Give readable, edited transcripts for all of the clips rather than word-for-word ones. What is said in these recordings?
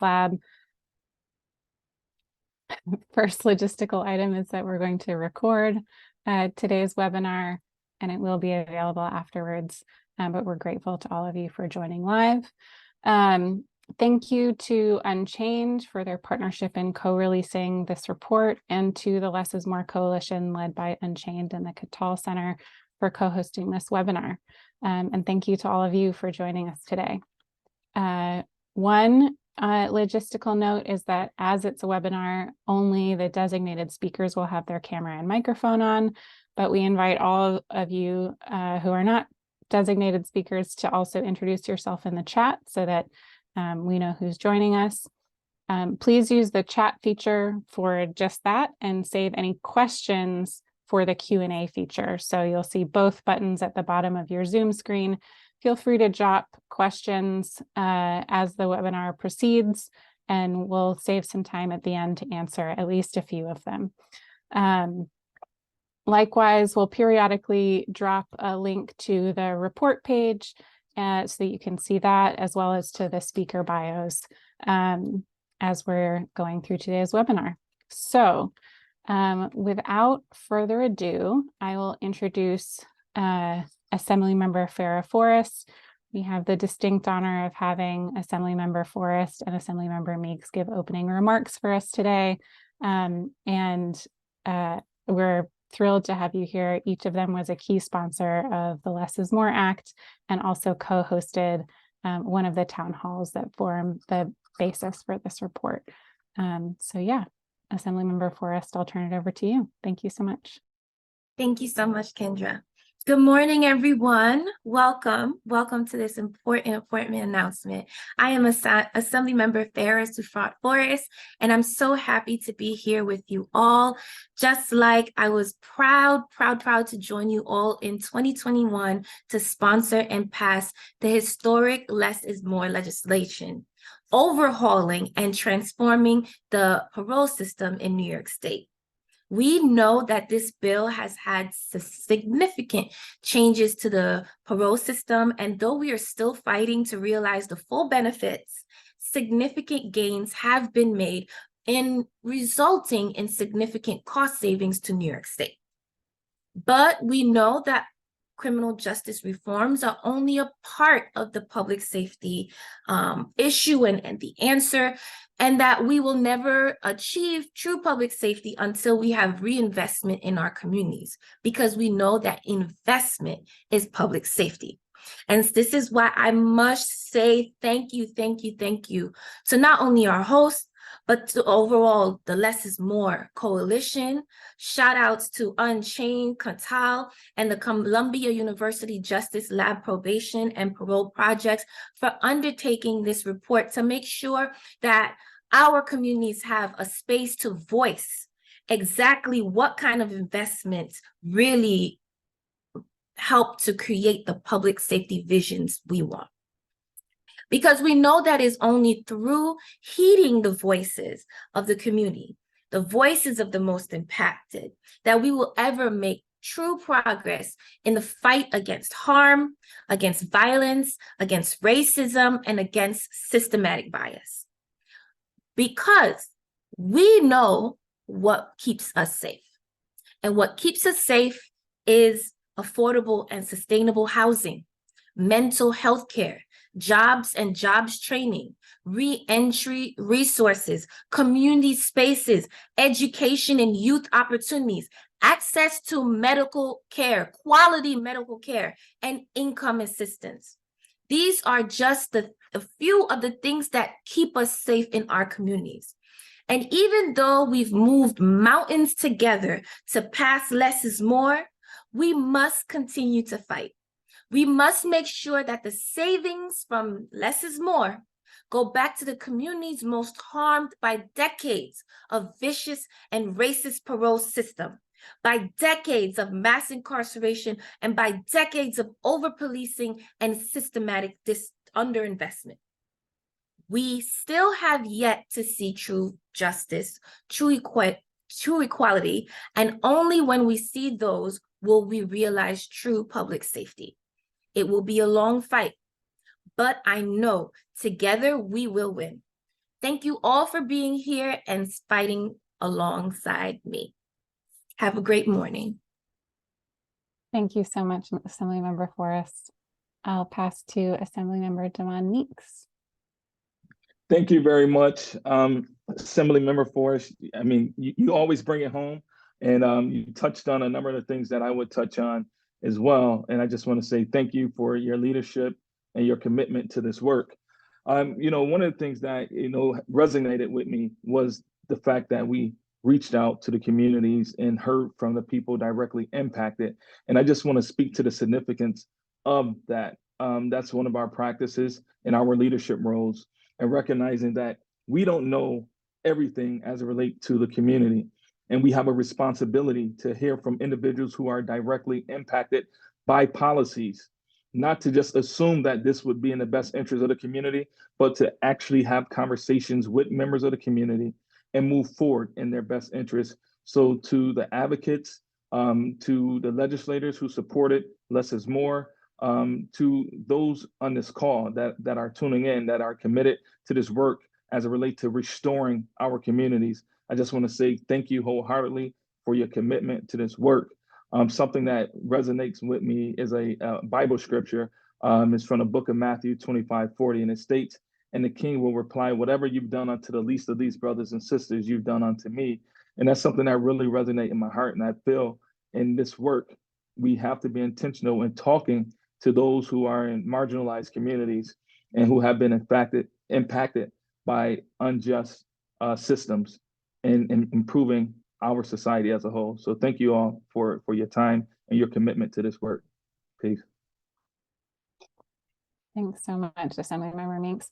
lab. First logistical item is that we're going to record today's webinar, and it will be available afterwards. But we're grateful to all of you for joining live. Thank you to Unchained for their partnership in co-releasing this report, and to the Less is More Coalition led by Unchained and the Katal Center for co-hosting this webinar. And thank you to all of you for joining us today. One logistical note is that as it's a webinar, only the designated speakers will have their camera and microphone on, but we invite all of you who are not designated speakers to also introduce yourself in the chat so that we know who's joining us. Please use the chat feature for just that and save any questions for the Q&A feature. So you'll see both buttons at the bottom of your Zoom screen. Feel free to drop questions as the webinar proceeds, and we'll save some time at the end to answer at least a few of them. Likewise, we'll periodically drop a link to the report page so that you can see that, as well as to the speaker bios as we're going through today's webinar. So without further ado, I will introduce Assemblymember Farrah Forrest. We have the distinct honor of having Assemblymember Forrest and Assemblymember Meeks give opening remarks for us today. We're thrilled to have you here. Each of them was a key sponsor of the Less is More Act and also co-hosted one of the town halls that form the basis for this report. So yeah, Assemblymember Forrest, I'll turn it over to you. Thank you so much. Thank you so much, Kendra. Good morning, everyone. Welcome. Welcome to this important announcement. I am Assemblymember Farrah Forrest, and I'm so happy to be here with you all. Just like I was proud to join you all in 2021 to sponsor and pass the historic Less is More legislation, overhauling and transforming the parole system in New York State. We know that this bill has had significant changes to the parole system, and though we are still fighting to realize the full benefits, significant gains have been made resulting in significant cost savings to New York State. But we know that criminal justice reforms are only a part of the public safety issue and the answer, and that we will never achieve true public safety until we have reinvestment in our communities, because we know that investment is public safety. And this is why I must say thank you to not only our hosts, but to overall the Less is More Coalition. Shout outs to Unchained, Katal, and the Columbia University Justice Lab Probation and Parole projects for undertaking this report to make sure that our communities have a space to voice exactly what kind of investments really help to create the public safety visions we want. Because we know that it's only through heeding the voices of the community, the voices of the most impacted, that we will ever make true progress in the fight against harm, against violence, against racism, and against systematic bias. Because we know what keeps us safe. And what keeps us safe is affordable and sustainable housing, mental health care, jobs and jobs training, re-entry resources, community spaces, education and youth opportunities, access to medical care, quality medical care, and income assistance. These are just a few of the things that keep us safe in our communities. And even though we've moved mountains together to pass Less is More, we must continue to fight. We must make sure that the savings from Less is More go back to the communities most harmed by decades of vicious and racist parole system, by decades of mass incarceration, and by decades of over-policing and systematic underinvestment. We still have yet to see true justice, true equality, and only when we see those will we realize true public safety. It will be a long fight, but I know together we will win. Thank you all for being here and fighting alongside me. Have a great morning. Thank you so much, Assemblymember Forrest. I'll pass to Assemblymember Damon Meeks. Thank you very much, Assemblymember Forrest. I mean, you always bring it home, and you touched on a number of the things that I would touch on as well. And I just want to say thank you for your leadership and your commitment to this work. One of the things that, resonated with me was the fact that we reached out to the communities and heard from the people directly impacted. And I just want to speak to the significance of that. That's one of our practices in our leadership roles, and recognizing that we don't know everything as it relates to the community. And we have a responsibility to hear from individuals who are directly impacted by policies, not to just assume that this would be in the best interest of the community, but to actually have conversations with members of the community and move forward in their best interest. So to the advocates, to the legislators who supported less is more, to those on this call that are tuning in, that are committed to this work as it relates to restoring our communities, I just want to say thank you wholeheartedly for your commitment to this work. Something that resonates with me is a Bible scripture. It's from the book of Matthew 25:40, and it states, "And the king will reply, whatever you've done unto the least of these brothers and sisters, you've done unto me." And that's something that really resonates in my heart. And I feel in this work, we have to be intentional in talking to those who are in marginalized communities and who have been impacted by unjust systems and improving our society as a whole. So thank you all for your time and your commitment to this work. Peace. Thanks so much, Assemblymember Meeks.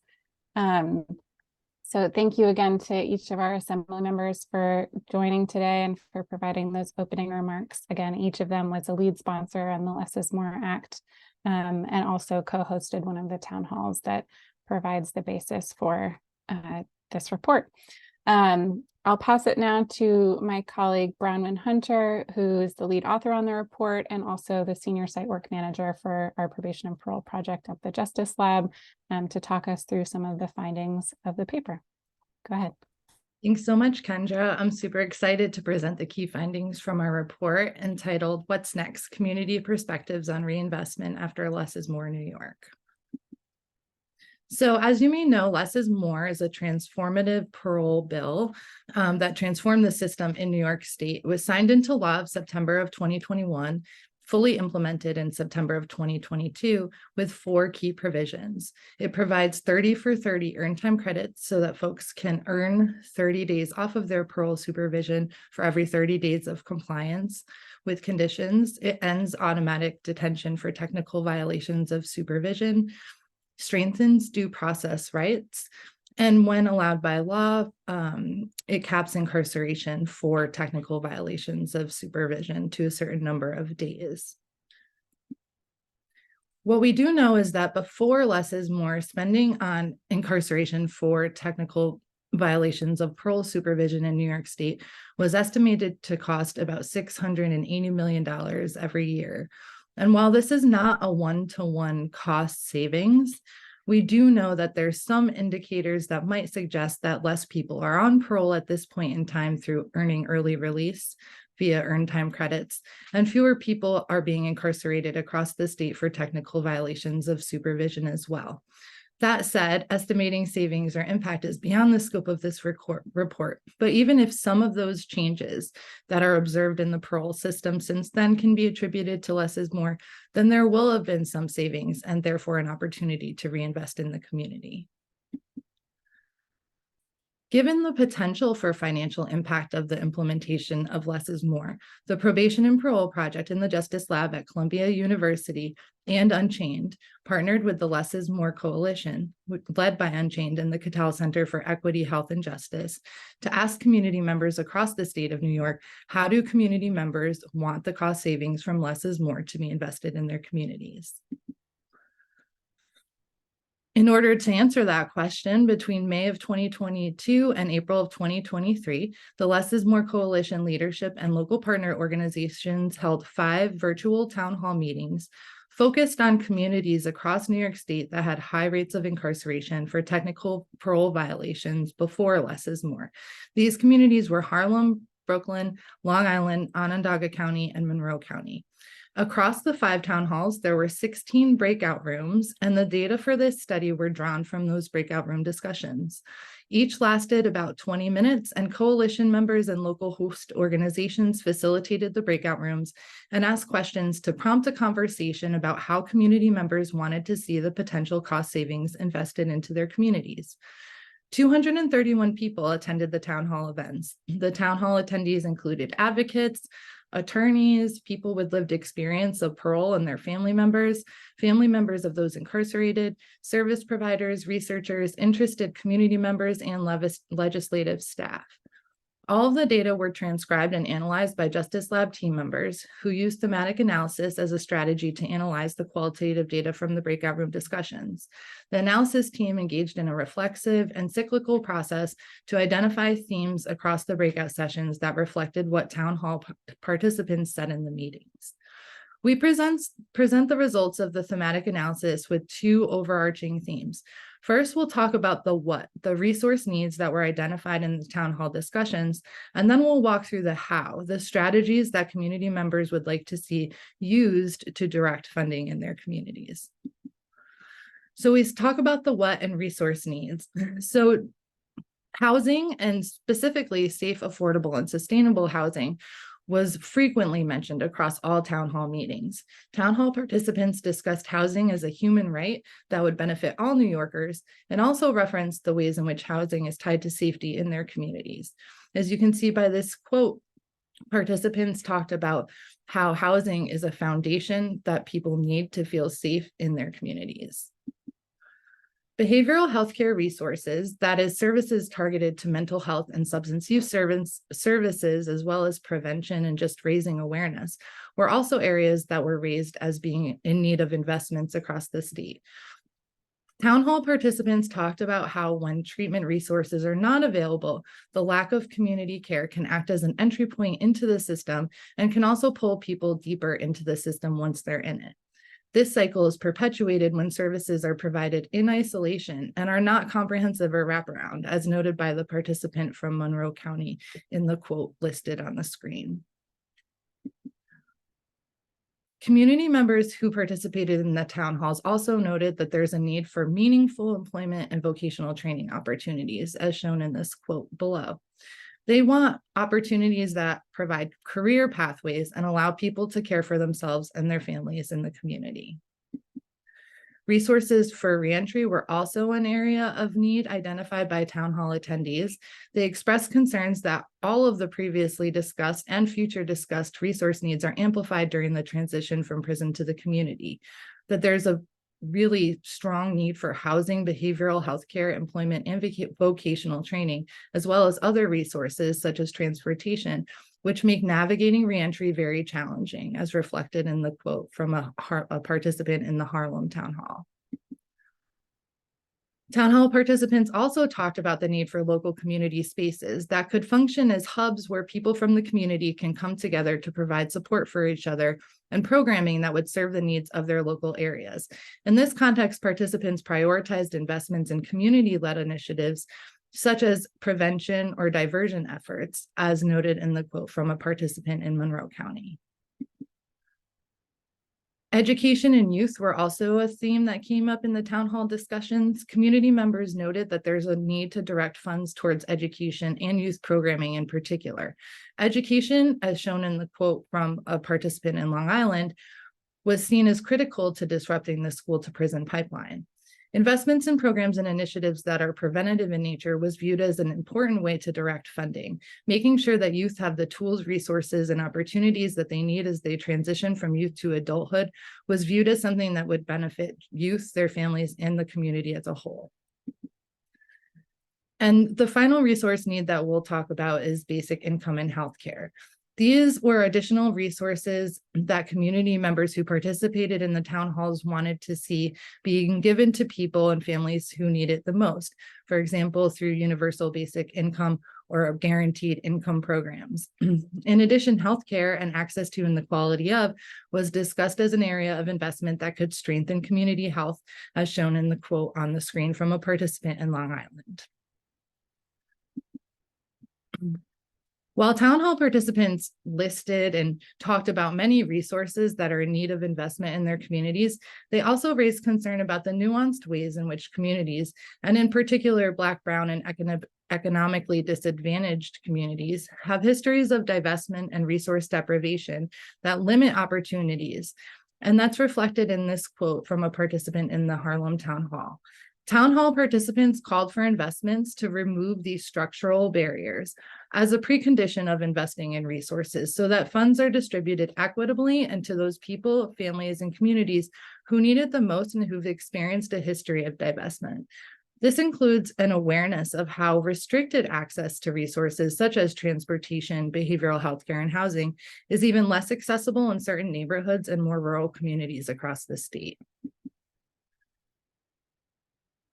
So thank you again to each of our Assembly members for joining today and for providing those opening remarks. Again, each of them was a lead sponsor on the Less is More Act, and also co-hosted one of the town halls that provides the basis for this report. I'll pass it now to my colleague Bronwyn Hunter, who is the lead author on the report and also the senior site work manager for our probation and parole project at the Justice Lab, to talk us through some of the findings of the paper. Go ahead. Thanks so much, Kendra. I'm super excited to present the key findings from our report entitled "What's Next? Community Perspectives on Reinvestment After Less is More New York." So as you may know, Less is More is a transformative parole bill that transformed the system in New York State. It was signed into law of September of 2021, fully implemented in September of 2022 with 4 key provisions. It provides 30 for 30 earned time credits so that folks can earn 30 days off of their parole supervision for every 30 days of compliance with conditions. It ends automatic detention for technical violations of supervision, strengthens due process rights, and when allowed by law, it caps incarceration for technical violations of supervision to a certain number of days. What we do know is that before Less is More, spending on incarceration for technical violations of parole supervision in New York State was estimated to cost about $680 million every year. And while this is not a one-to-one cost savings, we do know that there's some indicators that might suggest that less people are on parole at this point in time through earning early release via earned time credits, and fewer people are being incarcerated across the state for technical violations of supervision as well. That said, estimating savings or impact is beyond the scope of this report. But even if some of those changes that are observed in the parole system since then can be attributed to Less is More, then there will have been some savings and therefore an opportunity to reinvest in the community. Given the potential for financial impact of the implementation of Less is More, the Probation and Parole Project in the Justice Lab at Columbia University and Unchained partnered with the Less is More Coalition, led by Unchained and the Katal Center for Equity, Health, and Justice, to ask community members across the state of New York, how do community members want the cost savings from Less is More to be invested in their communities? In order to answer that question, between May of 2022 and April of 2023, the Less is More Coalition leadership and local partner organizations held 5 virtual town hall meetings focused on communities across New York State that had high rates of incarceration for technical parole violations before less is more. These communities were Harlem, Brooklyn, Long Island, Onondaga County, and Monroe County. Across the 5 town halls, there were 16 breakout rooms, and the data for this study were drawn from those breakout room discussions. Each lasted about 20 minutes, and coalition members and local host organizations facilitated the breakout rooms and asked questions to prompt a conversation about how community members wanted to see the potential cost savings invested into their communities. 231 people attended the town hall events. The town hall attendees included advocates, attorneys, people with lived experience of parole and their family members of those incarcerated, service providers, researchers, interested community members, and legislative staff. All of the data were transcribed and analyzed by Justice Lab team members who used thematic analysis as a strategy to analyze the qualitative data from the breakout room discussions. The analysis team engaged in a reflexive and cyclical process to identify themes across the breakout sessions that reflected what town hall participants said in the meetings. We present the results of the thematic analysis with 2 overarching themes. First, we'll talk about the what, the resource needs that were identified in the town hall discussions, and then we'll walk through the how, the strategies that community members would like to see used to direct funding in their communities. So we talk about the what and resource needs. So housing, and specifically safe, affordable, and sustainable housing, was frequently mentioned across all town hall meetings. Town hall participants discussed housing as a human right that would benefit all New Yorkers, and also referenced the ways in which housing is tied to safety in their communities. As you can see by this quote, participants talked about how housing is a foundation that people need to feel safe in their communities. Behavioral healthcare resources, that is services targeted to mental health and substance use services, as well as prevention and just raising awareness, were also areas that were raised as being in need of investments across the state. Town hall participants talked about how when treatment resources are not available, the lack of community care can act as an entry point into the system and can also pull people deeper into the system once they're in it. This cycle is perpetuated when services are provided in isolation and are not comprehensive or wraparound, as noted by the participant from Monroe County in the quote listed on the screen. Community members who participated in the town halls also noted that there's a need for meaningful employment and vocational training opportunities, as shown in this quote below. They want opportunities that provide career pathways and allow people to care for themselves and their families in the community. Resources for reentry were also an area of need identified by town hall attendees. They expressed concerns that all of the previously discussed and future discussed resource needs are amplified during the transition from prison to the community, that there's a really strong need for housing, behavioral healthcare, employment, and vocational training, as well as other resources such as transportation, which make navigating reentry very challenging, as reflected in the quote from a participant in the Harlem Town Hall. Town hall participants also talked about the need for local community spaces that could function as hubs where people from the community can come together to provide support for each other and programming that would serve the needs of their local areas. In this context, participants prioritized investments in community-led initiatives such as prevention or diversion efforts, as noted in the quote from a participant in Monroe County. Education and youth were also a theme that came up in the town hall discussions. Community members noted that there's a need to direct funds towards education and youth programming in particular. Education, as shown in the quote from a participant in Long Island, was seen as critical to disrupting the school to prison pipeline. Investments in programs and initiatives that are preventative in nature was viewed as an important way to direct funding, making sure that youth have the tools, resources, and opportunities that they need as they transition from youth to adulthood was viewed as something that would benefit youth, their families, and the community as a whole. And the final resource need that we'll talk about is basic income and healthcare. These were additional resources that community members who participated in the town halls wanted to see being given to people and families who need it the most. For example, through universal basic income or guaranteed income programs. In addition, healthcare and access to and the quality of was discussed as an area of investment that could strengthen community health, as shown in the quote on the screen from a participant in Long Island. While town hall participants listed and talked about many resources that are in need of investment in their communities, they also raised concern about the nuanced ways in which communities, and in particular Black, Brown, and economically disadvantaged communities, have histories of divestment and resource deprivation that limit opportunities. And that's reflected in this quote from a participant in the Harlem Town Hall. Town hall participants called for investments to remove these structural barriers as a precondition of investing in resources so that funds are distributed equitably and to those people, families, and communities who need it the most and who've experienced a history of divestment. This includes an awareness of how restricted access to resources such as transportation, behavioral health care, and housing is even less accessible in certain neighborhoods and more rural communities across the state.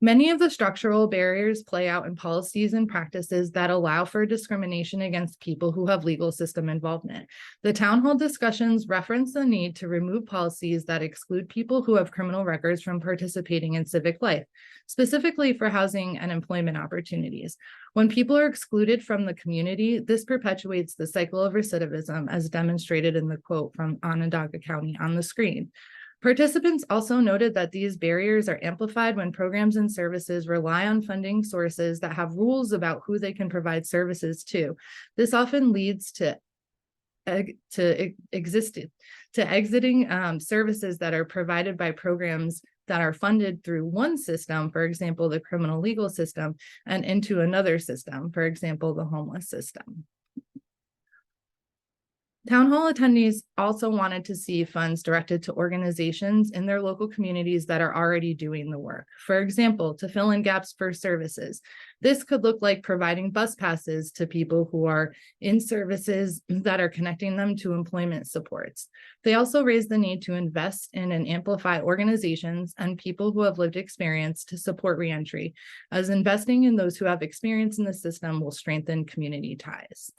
Many of the structural barriers play out in policies and practices that allow for discrimination against people who have legal system involvement. The town hall discussions reference the need to remove policies that exclude people who have criminal records from participating in civic life, specifically for housing and employment opportunities. When people are excluded from the community, this perpetuates the cycle of recidivism, as demonstrated in the quote from Onondaga County on the screen. Participants also noted that these barriers are amplified when programs and services rely on funding sources that have rules about who they can provide services to. This often leads to exiting services that are provided by programs that are funded through one system, for example, the criminal legal system, and into another system, for example, the homeless system. Town hall attendees also wanted to see funds directed to organizations in their local communities that are already doing the work. For example, to fill in gaps for services. This could look like providing bus passes to people who are in services that are connecting them to employment supports. They also raised the need to invest in and amplify organizations and people who have lived experience to support reentry, as investing in those who have experience in the system will strengthen community ties.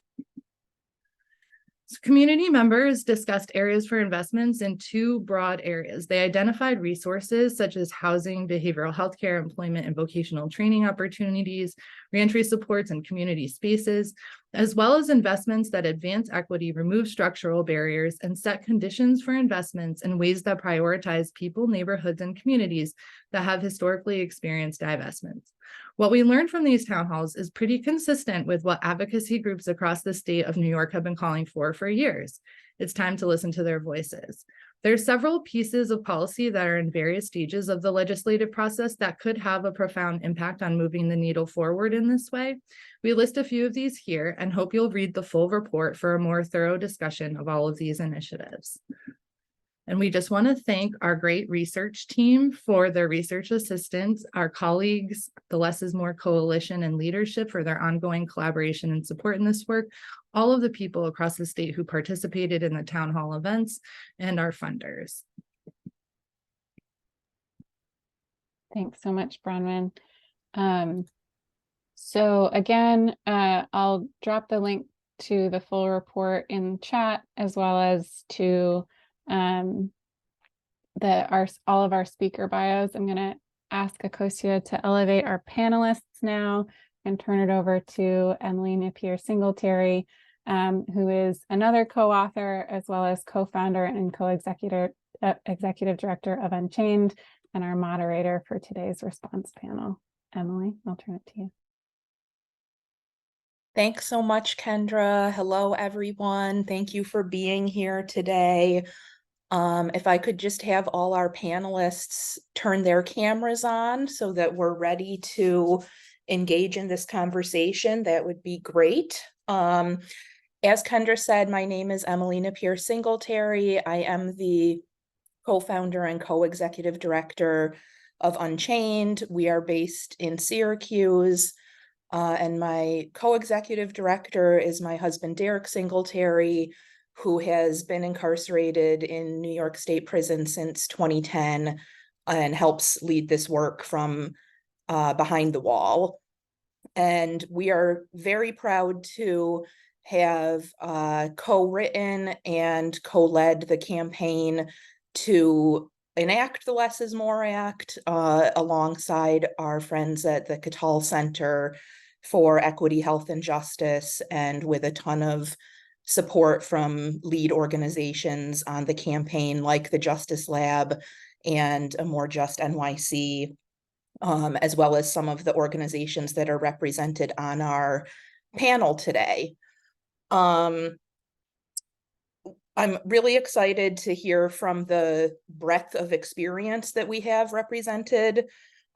So community members discussed areas for investments in two broad areas. They identified resources such as housing, behavioral health care, employment and vocational training opportunities, reentry supports, and community spaces, as well as investments that advance equity, remove structural barriers, and set conditions for investments in ways that prioritize people, neighborhoods, and communities that have historically experienced divestments. What we learned from these town halls is pretty consistent with what advocacy groups across the state of New York have been calling for years. It's time to listen to their voices. There are several pieces of policy that are in various stages of the legislative process that could have a profound impact on moving the needle forward in this way. We list a few of these here and hope you'll read the full report for a more thorough discussion of all of these initiatives. And we just want to thank our great research team for their research assistance, our colleagues, the Less is More Coalition and leadership for their ongoing collaboration and support in this work, all of the people across the state who participated in the town hall events, and our funders. Thanks so much, Bronwyn. So again, I'll drop the link to the full report in chat, as well as to all of our speaker bios. I'm going to ask Akosia to elevate our panelists now and turn it over to Emily Napier-Singletary, who is another co-author as well as co-founder and co-executive executive director of Unchained and our moderator for today's response panel. Emily, I'll turn it to you. Thanks so much, Kendra. Hello, everyone. Thank you for being here today. If I could just have all our panelists turn their cameras on so that we're ready to engage in this conversation, that would be great. As Kendra said, my name is Emily Napier-Singletary. I am the co-founder and co-executive director of Unchained. We are based in Syracuse. And my co-executive director is my husband, Derek Singletary, who has been incarcerated in New York State Prison since 2010 and helps lead this work from behind the wall. And we are very proud to have co-written and co-led the campaign to enact the Less is More Act alongside our friends at the Katal Center for Equity, Health, and Justice, and with a ton of support from lead organizations on the campaign like the Justice Lab and A More Just NYC, as well as some of the organizations that are represented on our panel today. I'm really excited to hear from the breadth of experience that we have represented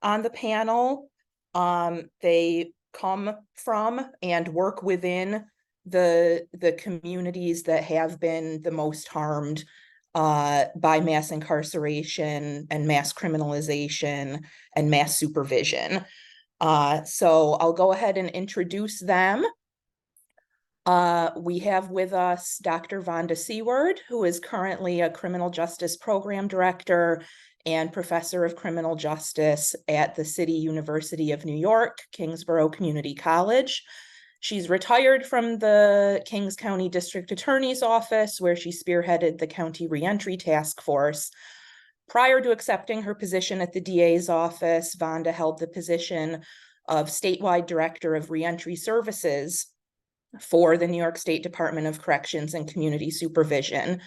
on the panel. They come from and work within the communities that have been the most harmed by mass incarceration and mass criminalization and mass supervision. So I'll go ahead and introduce them. We have with us Dr. Vonda Seward, who is currently a criminal justice program director and professor of criminal justice at the City University of New York, Kingsborough Community College. She's retired from the Kings County District Attorney's Office, where she spearheaded the County Reentry Task Force. Prior to accepting her position at the DA's office, Vonda held the position of statewide director of reentry services for the New York State Department of Corrections and Community Supervision.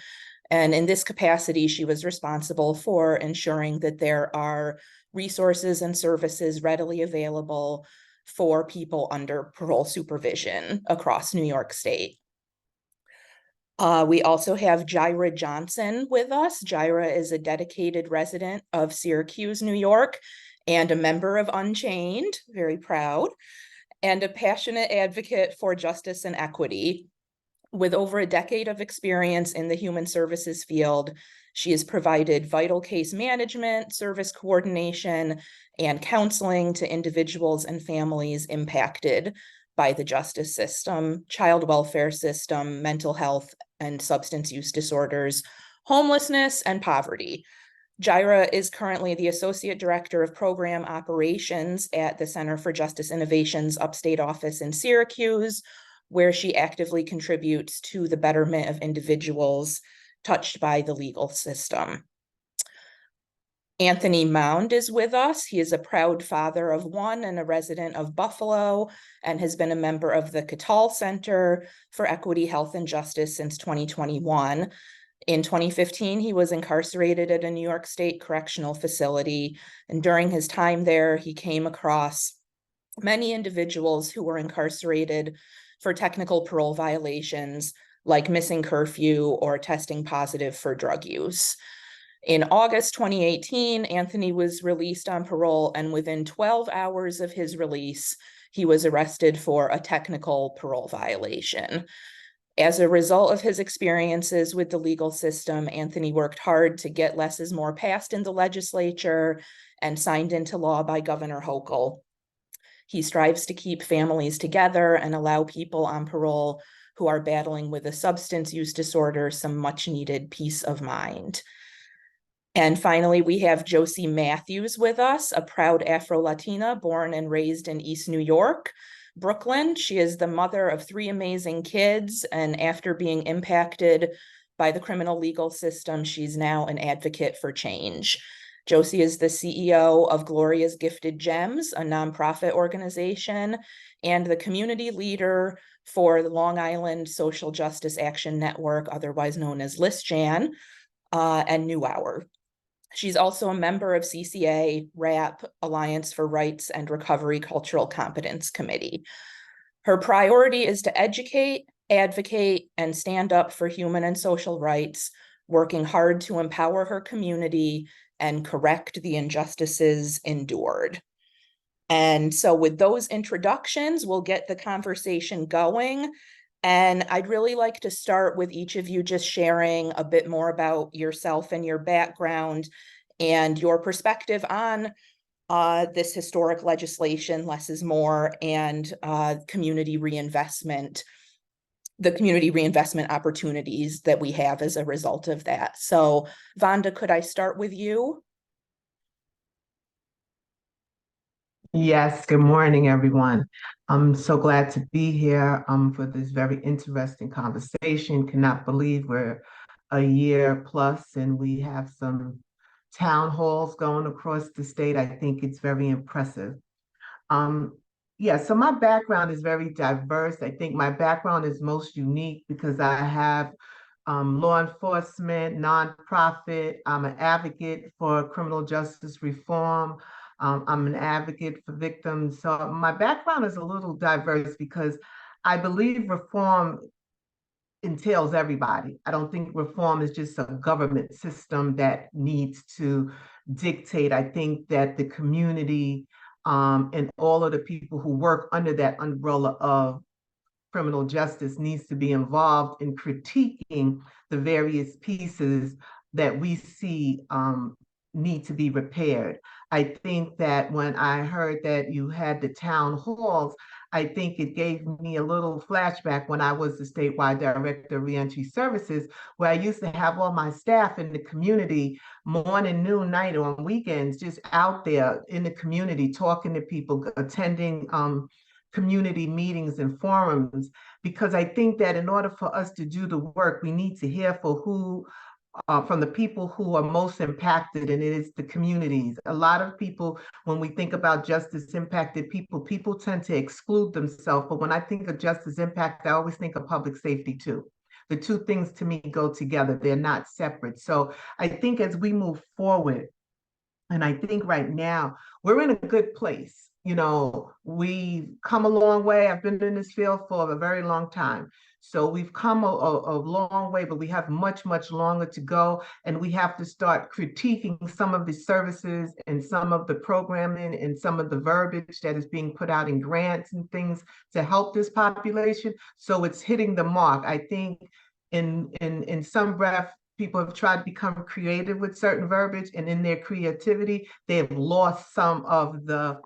And in this capacity, she was responsible for ensuring that there are resources and services readily available for people under parole supervision across New York State. We also have Jaira Johnson with us. Jaira is a dedicated resident of Syracuse, New York, and a member of Unchained, very proud, and a passionate advocate for justice and equity. With over a decade of experience in the human services field, she has provided vital case management, service coordination, and counseling to individuals and families impacted by the justice system, child welfare system, mental health and substance use disorders, homelessness, and poverty. Jaira is currently the Associate Director of Program Operations at the Center for Justice Innovation's upstate office in Syracuse, where she actively contributes to the betterment of individuals touched by the legal system. Anthony Mound is with us. He is a proud father of one and a resident of Buffalo, and has been a member of the Katal Center for Equity, Health, and Justice since 2021. In 2015, he was incarcerated at a New York State correctional facility, and during his time there, he came across many individuals who were incarcerated for technical parole violations like missing curfew or testing positive for drug use. In August 2018, Anthony was released on parole, and within 12 hours of his release, he was arrested for a technical parole violation. As a result of his experiences with the legal system, Anthony worked hard to get Less is More passed in the legislature and signed into law by Governor Hochul. He strives to keep families together and allow people on parole who are battling with a substance use disorder some much needed peace of mind. And finally, we have Josie Matthews with us, a proud Afro-Latina born and raised in East New York, Brooklyn. She is the mother of 3 amazing kids, and after being impacted by the criminal legal system, she's now an advocate for change. Josie is the CEO of Gloria's Gifted Gems, a nonprofit organization, and the community leader for the Long Island Social Justice Action Network, otherwise known as ListJan, and New Hour. She's also a member of CCA, RAP, Alliance for Rights and Recovery Cultural Competence Committee. Her priority is to educate, advocate, and stand up for human and social rights, working hard to empower her community and correct the injustices endured. And so with those introductions, we'll get the conversation going. And I'd really like to start with each of you just sharing a bit more about yourself and your background and your perspective on this historic legislation, less is more, and community reinvestment, the community reinvestment opportunities that we have as a result of that. So Vonda, could I start with you? Yes, good morning, everyone. I'm so glad to be here for this very interesting conversation. Cannot believe we're a year plus and we have some town halls going across the state. I think it's very impressive. Yeah, so my background is very diverse. I think my background is most unique because I have law enforcement, nonprofit. I'm an advocate for criminal justice reform. I'm an advocate for victims. So my background is a little diverse because I believe reform entails everybody. I don't think reform is just a government system that needs to dictate. I think that the community and all of the people who work under that umbrella of criminal justice needs to be involved in critiquing the various pieces that we see need to be repaired. I think that when I heard that you had the town halls, I think it gave me a little flashback when I was the statewide director of reentry services, where I used to have all my staff in the community morning, noon, night, on weekends, just out there in the community, talking to people, attending community meetings and forums, because I think that in order for us to do the work, we need to hear from the people who are most impacted, and it is the communities. A lot of people, when we think about justice impacted people tend to exclude themselves. But when I think of justice impact, I always think of public safety too. The two things to me go together. They're not separate. So I think as we move forward, and I think right now we're in a good place. You know, we've come a long way. I've been in this field for a very long time. So we've come a long way, but we have much, much longer to go. And we have to start critiquing some of the services and some of the programming and some of the verbiage that is being put out in grants and things to help this population. So it's hitting the mark. I think in some breath, people have tried to become creative with certain verbiage, and in their creativity, they have lost some of the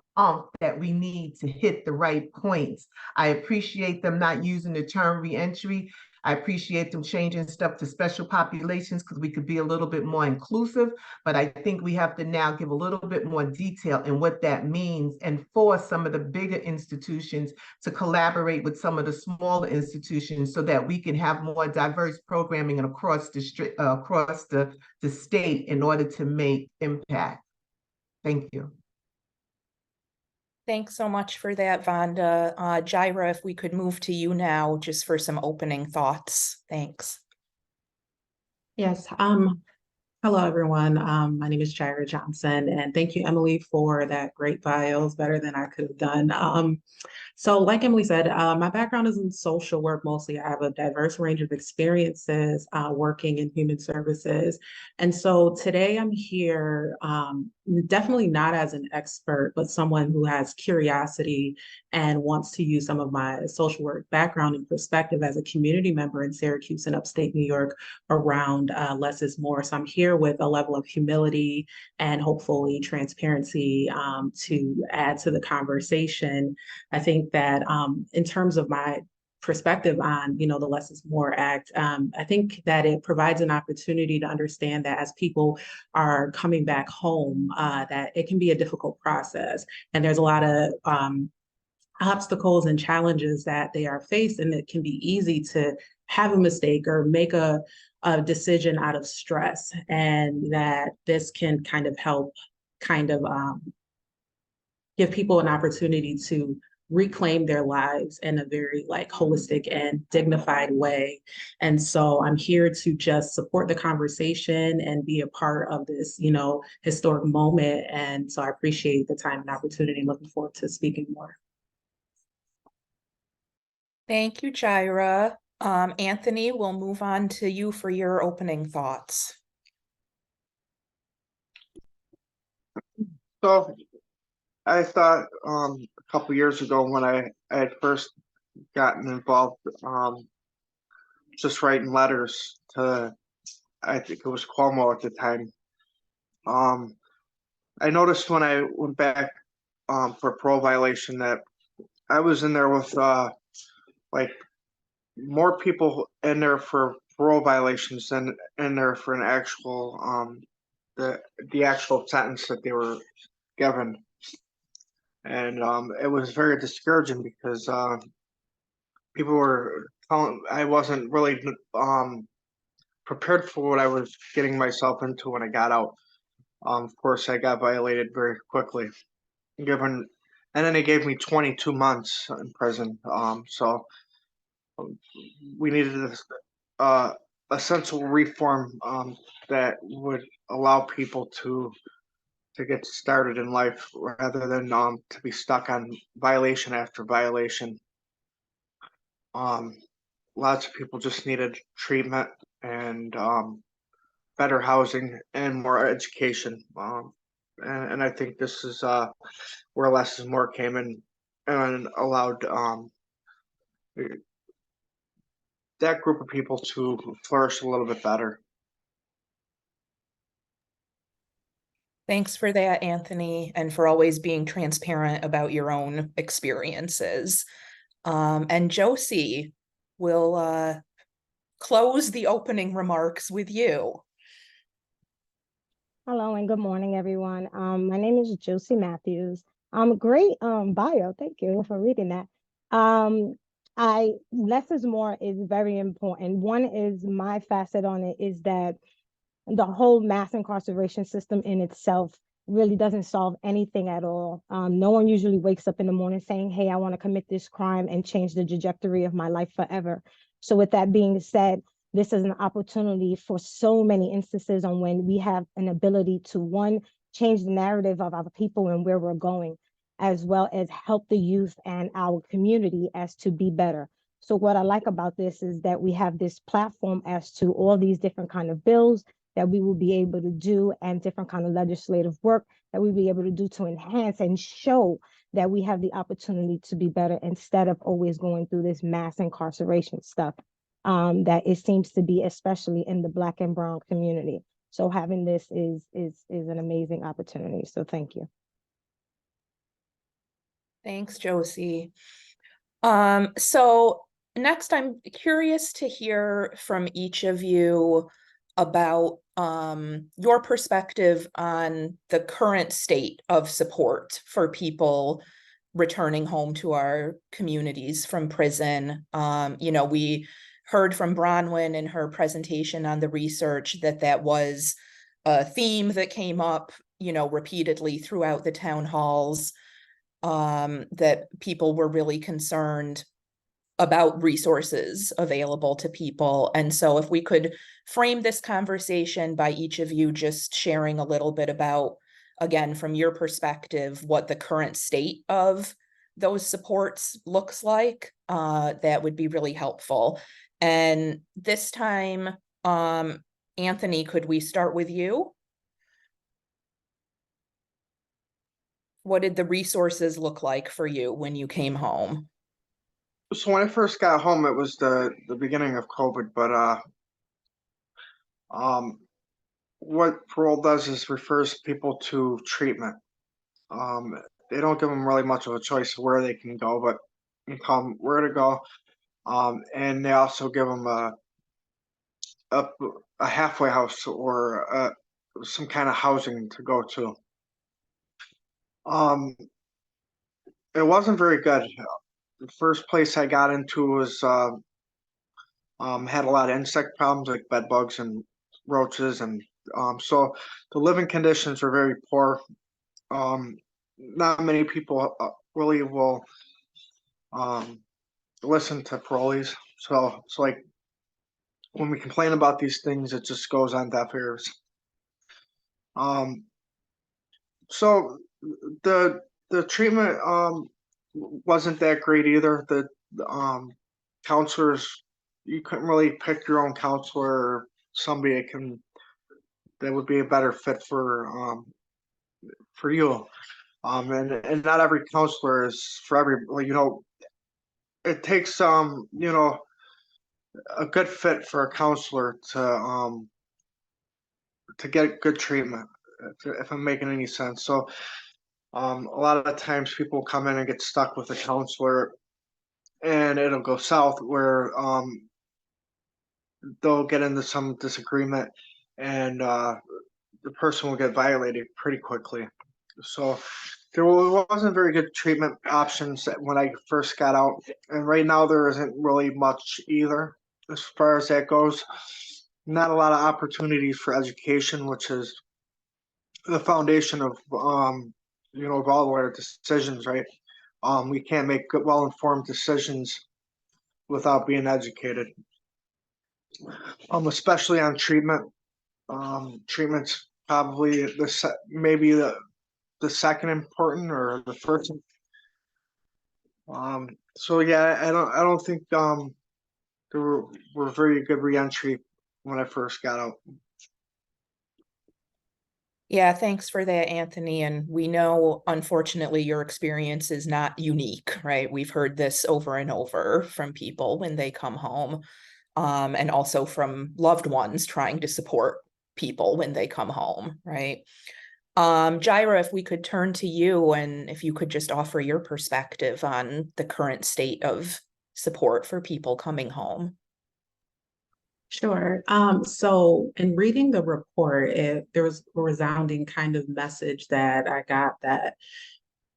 that we need to hit the right points. I appreciate them not using the term reentry. I appreciate them changing stuff to special populations because we could be a little bit more inclusive, but I think we have to now give a little bit more detail in what that means and force some of the bigger institutions to collaborate with some of the smaller institutions so that we can have more diverse programming and across the state in order to make impact. Thank you. Thanks so much for that, Vonda. Jaira, if we could move to you now just for some opening thoughts. Thanks. Yes. Hello, everyone. My name is Jaira Johnson, and thank you, Emily, for that great bio. It's better than I could have done. So like Emily said, my background is in social work mostly. I have a diverse range of experiences working in human services. And so today I'm here definitely not as an expert, but someone who has curiosity and wants to use some of my social work background and perspective as a community member in Syracuse and upstate New York around less is more. So I'm here with a level of humility and hopefully transparency to add to the conversation. I think that in terms of my perspective on, the Less is More Act, I think that it provides an opportunity to understand that as people are coming back home, that it can be a difficult process. And there's a lot of obstacles and challenges that they are faced, and it can be easy to have a mistake or make a decision out of stress, and that this can kind of help give people an opportunity to reclaim their lives in a very holistic and dignified way. And so I'm here to just support the conversation and be a part of this, historic moment. And so I appreciate the time and opportunity. Looking forward to speaking more. Thank you, Jaira. Anthony, we'll move on to you for your opening thoughts. So I thought a couple years ago when I had first gotten involved, just writing letters to, I think it was Cuomo at the time, I noticed when I went back for parole violation that I was in there with like more people in there for parole violations than in there for an actual the actual sentence that they were given. And it was very discouraging because people were telling I wasn't really prepared for what I was getting myself into when I got out. Of course, I got violated very quickly, given, and then they gave me 22 months in prison. So we needed this essential reform that would allow people to get started in life rather than to be stuck on violation after violation. Lots of people just needed treatment and better housing and more education. And I think this is where less is more came in and allowed that group of people to flourish a little bit better. Thanks for that, Anthony, and for always being transparent about your own experiences. And Josie will close the opening remarks with you. Hello and good morning, everyone. My name is Josie Matthews. Great bio. Thank you for reading that. Less is more is very important. One is my facet on it is that the whole mass incarceration system in itself really doesn't solve anything at all. No one usually wakes up in the morning saying, hey, I want to commit this crime and change the trajectory of my life forever. So with that being said, this is an opportunity for so many instances on when we have an ability to, one, change the narrative of our people and where we're going, as well as help the youth and our community as to be better. So what I like about this is that we have this platform as to all these different kind of bills that we will be able to do and different kind of legislative work that we'll be able to do to enhance and show that we have the opportunity to be better instead of always going through this mass incarceration stuff that it seems to be, especially in the Black and Brown community. So having this is an amazing opportunity. So thank you. Thanks, Josie. So next, I'm curious to hear from each of you about your perspective on the current state of support for people returning home to our communities from prison. We heard from Bronwyn in her presentation on the research that was a theme that came up, repeatedly throughout the town halls, that people were really concerned about resources available to people. And so if we could frame this conversation by each of you just sharing a little bit about, again, from your perspective, what the current state of those supports looks like, that would be really helpful. And this time, Anthony, could we start with you? What did the resources look like for you when you came home? So when I first got home, it was the beginning of COVID, but what parole does is refers people to treatment. They don't give them really much of a choice of where they can go, but you tell them where to go. And they also give them a halfway house or some kind of housing to go to. It wasn't very good. The first place I got into was had a lot of insect problems like bed bugs and roaches, and so the living conditions were very poor. Not many people really will listen to parolees. So like when we complain about these things, it just goes on deaf ears. So the treatment wasn't that great either. The counselors, you couldn't really pick your own counselor or somebody that would be a better fit for you. And not every counselor is for every, it takes a good fit for a counselor to get good treatment. if I'm making any sense. So a lot of times people come in and get stuck with a counselor, and it'll go south where they'll get into some disagreement, and the person will get violated pretty quickly. So there wasn't very good treatment options when I first got out, and right now there isn't really much either as far as that goes. Not a lot of opportunities for education, which is the foundation of of all our decisions, right? We can't make good, well-informed decisions without being educated, especially on treatment. Treatment's probably maybe the second important or the first. So yeah, I don't think there were very good reentry when I first got out. Yeah, thanks for that, Anthony. And we know, unfortunately, your experience is not unique, right? We've heard this over and over from people when they come home, and also from loved ones trying to support people when they come home, right? Jaira, if we could turn to you and if you could just offer your perspective on the current state of support for people coming home. Sure. So in reading the report, there was a resounding kind of message that I got that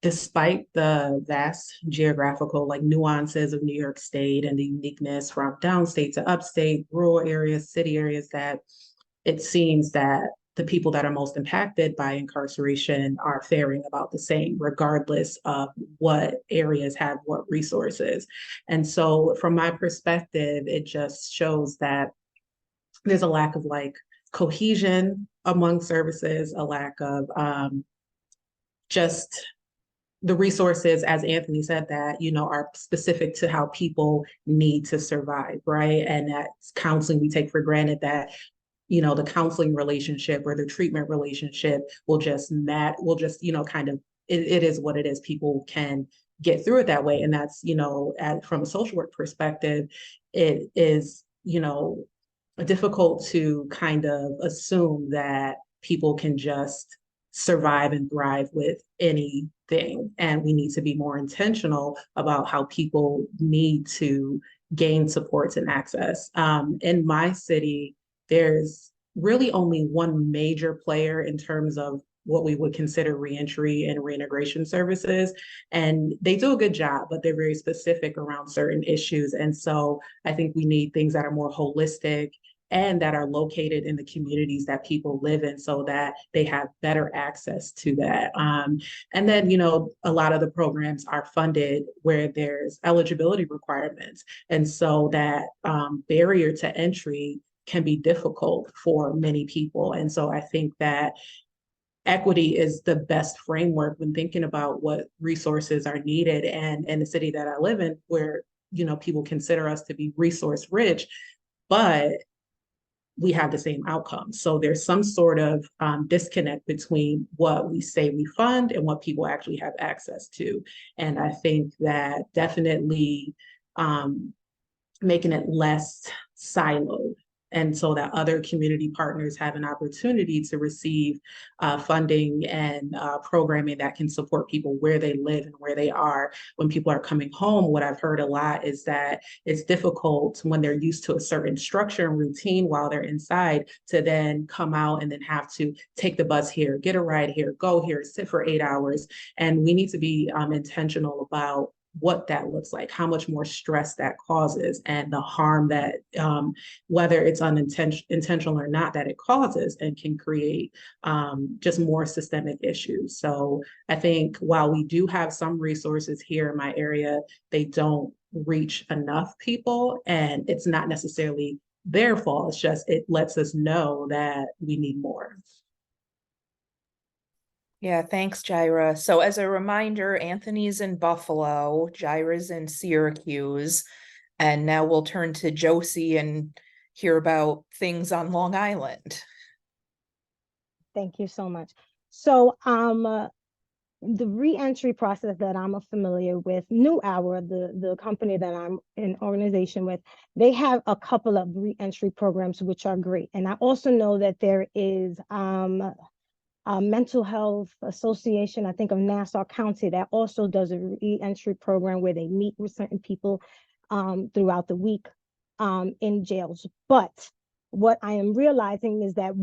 despite the vast geographical nuances of New York State and the uniqueness from downstate to upstate, rural areas, city areas, that it seems that the people that are most impacted by incarceration are faring about the same, regardless of what areas have what resources. And so from my perspective, it just shows that there's a lack of cohesion among services, a lack of just the resources, as Anthony said, that, are specific to how people need to survive, right? And that's counseling. We take for granted that, the counseling relationship or the treatment relationship will just kind of, it is what it is. People can get through it that way. And that's, from a social work perspective, it is, difficult to kind of assume that people can just survive and thrive with anything. And we need to be more intentional about how people need to gain supports and access. In my city, there's really only one major player in terms of what we would consider reentry and reintegration services. And they do a good job, but they're very specific around certain issues. And so I think we need things that are more holistic and that are located in the communities that people live in so that they have better access to that. And then, a lot of the programs are funded where there's eligibility requirements. And so that barrier to entry can be difficult for many people. And so I think that equity is the best framework when thinking about what resources are needed. And in the city that I live in, where, people consider us to be resource rich, but we have the same outcomes. So there's some sort of disconnect between what we say we fund and what people actually have access to. And I think that definitely making it less siloed, and so that other community partners have an opportunity to receive funding and programming that can support people where they live and where they are. When people are coming home, what I've heard a lot is that it's difficult when they're used to a certain structure and routine while they're inside to then come out and then have to take the bus here, get a ride here, go here, sit for 8 hours. And we need to be intentional about what that looks like, how much more stress that causes, and the harm that, whether it's intentional or not, that it causes and can create just more systemic issues. So I think while we do have some resources here in my area, they don't reach enough people, and it's not necessarily their fault. It's just, it lets us know that we need more. Yeah, thanks, Jaira. So as a reminder, Anthony's in Buffalo, Jaira's in Syracuse, and now we'll turn to Josie and hear about things on Long Island. Thank you so much. So the reentry process that I'm familiar with, New Hour, the company that I'm in organization with, they have a couple of reentry programs which are great. And I also know that there is Mental Health Association, I think of Nassau County, that also does a re-entry program where they meet with certain people throughout the week in jails. But what I am realizing is that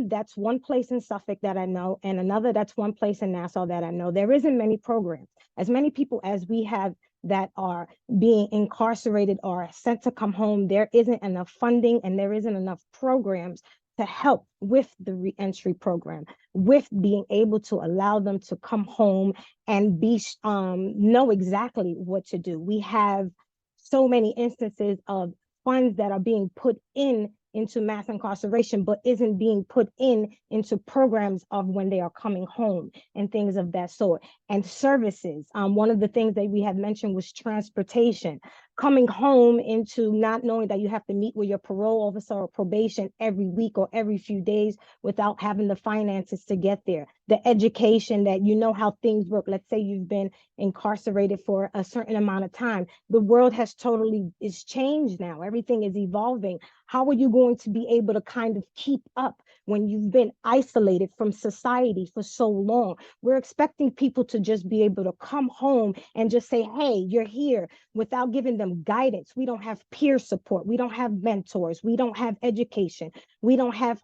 that's one place in Suffolk that I know, and another, that's one place in Nassau that I know. There isn't many programs. As many people as we have that are being incarcerated or sent to come home, there isn't enough funding and there isn't enough programs to help with the reentry program, with being able to allow them to come home and know exactly what to do. We have so many instances of funds that are being put into mass incarceration, but isn't being put into programs of when they are coming home and things of that sort. And services. One of the things that we had mentioned was transportation. Coming home into not knowing that you have to meet with your parole officer or probation every week or every few days without having the finances to get there. The education that you know how things work. Let's say you've been incarcerated for a certain amount of time. The world has totally is changed now. Everything is evolving. How are you going to be able to kind of keep up when you've been isolated from society for so long? We're expecting people to just be able to come home and just say, hey, you're here, without giving them guidance. We don't have peer support. We don't have mentors. We don't have education. We don't have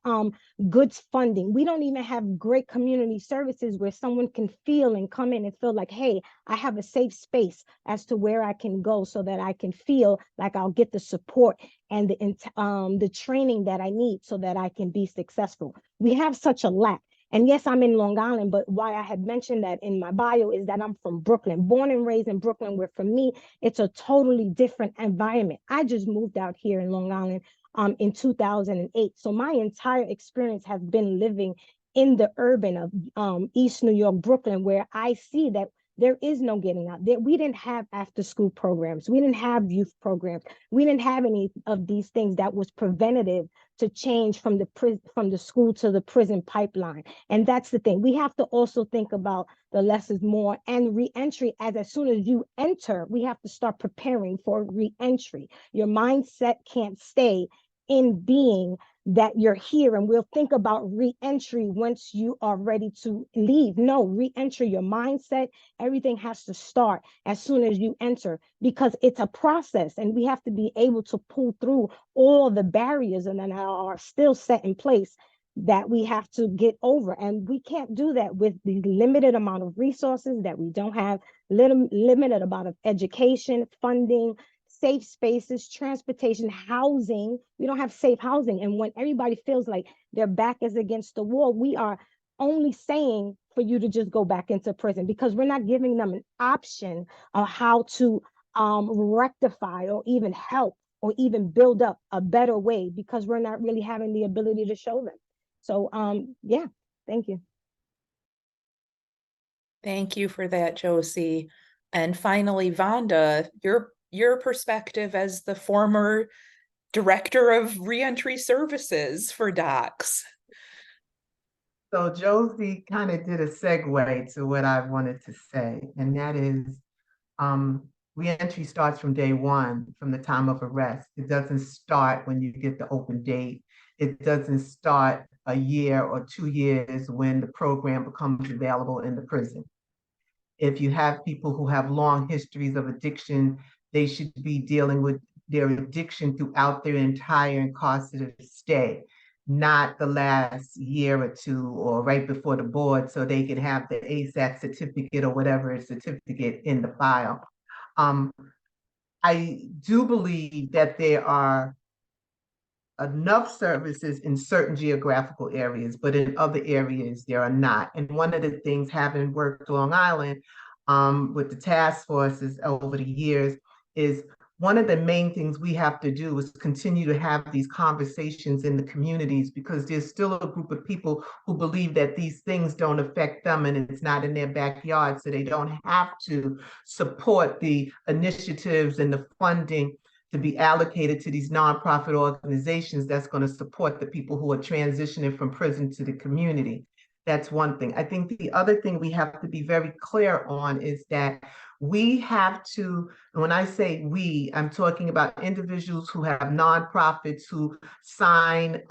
good funding. We don't even have great community services where someone can feel and come in and feel like, hey, I have a safe space as to where I can go so that I can feel like I'll get the support and the training that I need so that I can be successful. We have such a lack. And yes, I'm in Long Island, but why I had mentioned that in my bio is that I'm from Brooklyn, born and raised in Brooklyn, where for me, it's a totally different environment. I just moved out here in Long Island in 2008. So my entire experience has been living in the urban of East New York, Brooklyn, where I see that there is no getting out. We didn't have after school programs. We didn't have youth programs. We didn't have any of these things that was preventative to change from the school to the prison pipeline. And that's the thing. We have to also think about the less is more and reentry. As soon as you enter, we have to start preparing for reentry. Your mindset can't stay in being that you're here and we'll think about re-entry once you are ready to leave. No, re-entry, your mindset, everything has to start as soon as you enter, because it's a process and we have to be able to pull through all the barriers and then are still set in place that we have to get over. And we can't do that with the limited amount of resources that we don't have, limited amount of education, funding, safe spaces, transportation, housing. We don't have safe housing. And when everybody feels like their back is against the wall, we are only saying for you to just go back into prison, because we're not giving them an option of how to rectify or even help or even build up a better way, because we're not really having the ability to show them. So yeah, thank you. Thank you for that, Josie. And finally, Vonda, your perspective as the former director of reentry services for docs. So Josie kind of did a segue to what I wanted to say, and that is reentry starts from day one, from the time of arrest. It doesn't start when you get the open date. It doesn't start a year or 2 years when the program becomes available in the prison. If you have people who have long histories of addiction, they should be dealing with their addiction throughout their entire incarcerated stay, not the last year or two or right before the board so they can have the ASAC certificate or whatever certificate in the file. I do believe that there are enough services in certain geographical areas, but in other areas there are not. And one of the things, having worked Long Island with the task forces over the years, is one of the main things we have to do is continue to have these conversations in the communities, because there's still a group of people who believe that these things don't affect them and it's not in their backyard, so they don't have to support the initiatives and the funding to be allocated to these nonprofit organizations that's going to support the people who are transitioning from prison to the community. That's one thing. I think the other thing we have to be very clear on is that we have to, when I say we, I'm talking about individuals who have nonprofits who sign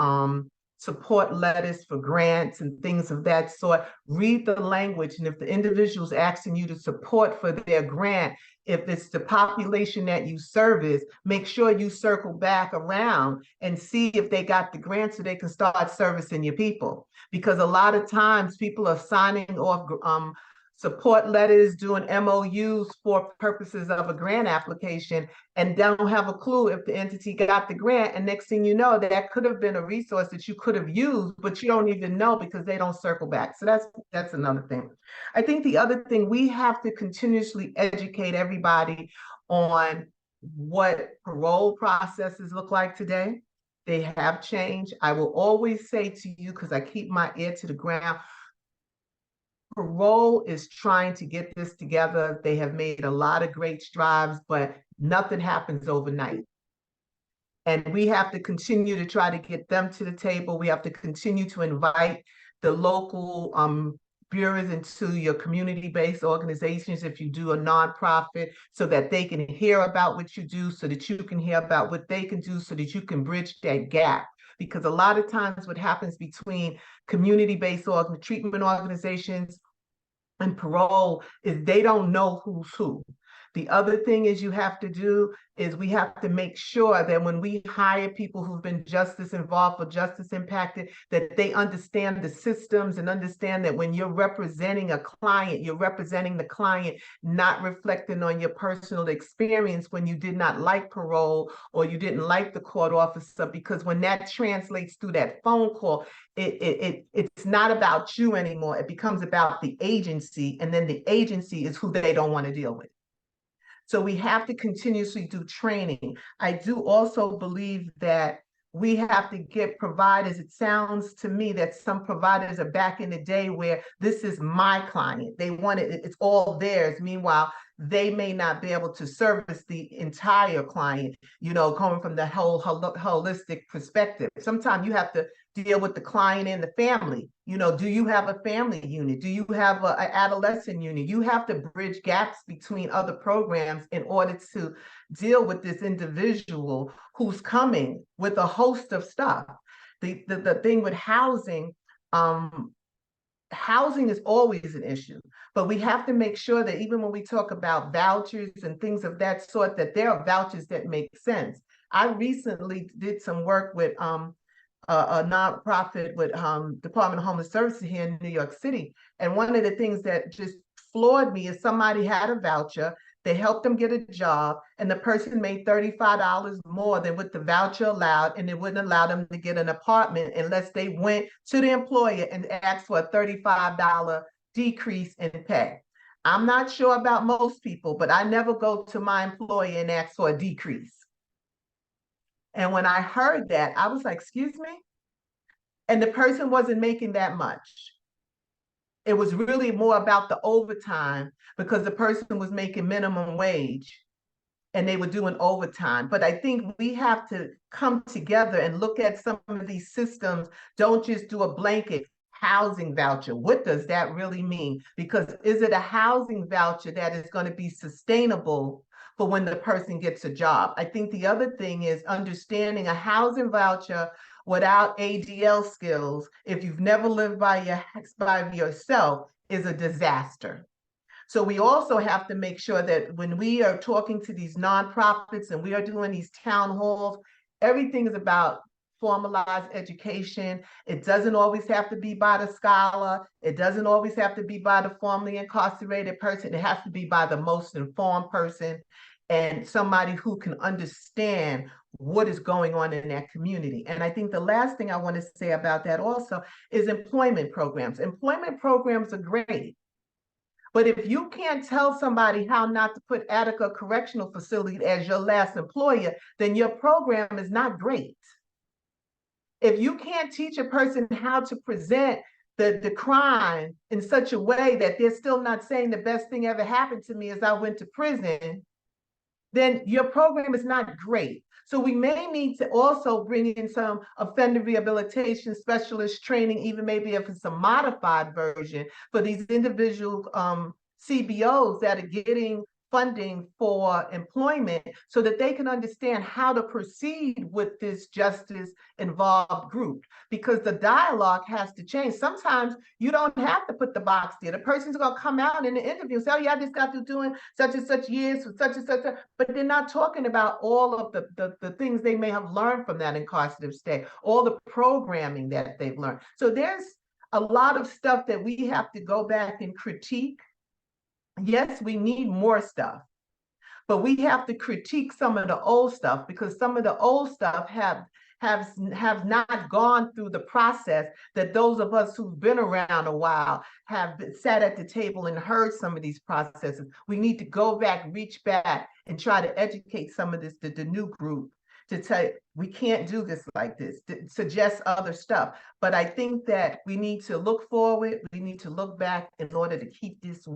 support letters for grants and things of that sort. Read the language, and if the individual's asking you to support for their grant, if it's the population that you service, make sure you circle back around and see if they got the grant so they can start servicing your people. Because a lot of times people are signing off support letters, doing MOUs for purposes of a grant application, and don't have a clue if the entity got the grant. And next thing you know, that could have been a resource that you could have used, but you don't even know because they don't circle back. So that's another thing. I think the other thing, we have to continuously educate everybody on what parole processes look like today. They have changed. I will always say to you, because I keep my ear to the ground, Parole is trying to get this together. They have made a lot of great strides, but nothing happens overnight. And we have to continue to try to get them to the table. We have to continue to invite the local bureaus into your community-based organizations if you do a nonprofit, so that they can hear about what you do, so that you can hear about what they can do, so that you can bridge that gap. Because a lot of times what happens between community-based treatment organizations and parole is they don't know who's who. The other thing is you have to do is we have to make sure that when we hire people who've been justice involved or justice impacted, that they understand the systems and understand that when you're representing a client, you're representing the client, not reflecting on your personal experience when you did not like parole or you didn't like the court officer, because when that translates through that phone call, it's not about you anymore. It becomes about the agency, and then the agency is who they don't want to deal with. So we have to continuously do training. I do also believe that we have to get providers. It sounds to me that some providers are back in the day where this is my client. They want it, it's all theirs. Meanwhile, they may not be able to service the entire client, you know, coming from the whole holistic perspective. Sometimes you have to deal with the client and the family. You know, do you have a family unit? Do you have an adolescent unit? You have to bridge gaps between other programs in order to deal with this individual who's coming with a host of stuff. The thing with housing, housing is always an issue, but we have to make sure that even when we talk about vouchers and things of that sort, that there are vouchers that make sense. I recently did some work with a nonprofit with Department of Homeless Services here in New York City. And one of the things that just floored me is somebody had a voucher, they helped them get a job, and the person made $35 more than what the voucher allowed, and it wouldn't allow them to get an apartment unless they went to the employer and asked for a $35 decrease in pay. I'm not sure about most people, but I never go to my employer and ask for a decrease. And when I heard that, I was like, excuse me? And the person wasn't making that much. It was really more about the overtime, because the person was making minimum wage and they were doing overtime. But I think we have to come together and look at some of these systems. Don't just do a blanket housing voucher. What does that really mean? Because is it a housing voucher that is going to be sustainable for when the person gets a job? I think the other thing is understanding a housing voucher without ADL skills, if you've never lived by yourself, is a disaster. So we also have to make sure that when we are talking to these nonprofits and we are doing these town halls, everything is about formalized education. It doesn't always have to be by the scholar. It doesn't always have to be by the formerly incarcerated person. It has to be by the most informed person and somebody who can understand what is going on in that community. And I think the last thing I want to say about that also is employment programs. Employment programs are great. But if you can't tell somebody how not to put Attica Correctional Facility as your last employer, then your program is not great. If you can't teach a person how to present the crime in such a way that they're still not saying the best thing ever happened to me is I went to prison, then your program is not great. So we may need to also bring in some offender rehabilitation specialist training, even maybe if it's a modified version for these individual CBOs that are getting funding for employment so that they can understand how to proceed with this justice involved group, because the dialogue has to change. Sometimes you don't have to put the box there. The person's going to come out in the interview and say, oh yeah, I just got through doing such and such years for such and such, but they're not talking about all of the things they may have learned from that incarcerative stay, all the programming that they've learned. So there's a lot of stuff that we have to go back and critique. Yes, we need more stuff, but we have to critique some of the old stuff, because some of the old stuff have not gone through the process that those of us who've been around a while have sat at the table and heard some of these processes. We need to go back, reach back, and try to educate some of the new group to tell you, we can't do this like this, to suggest other stuff. But I think that we need to look forward, we need to look back in order to keep this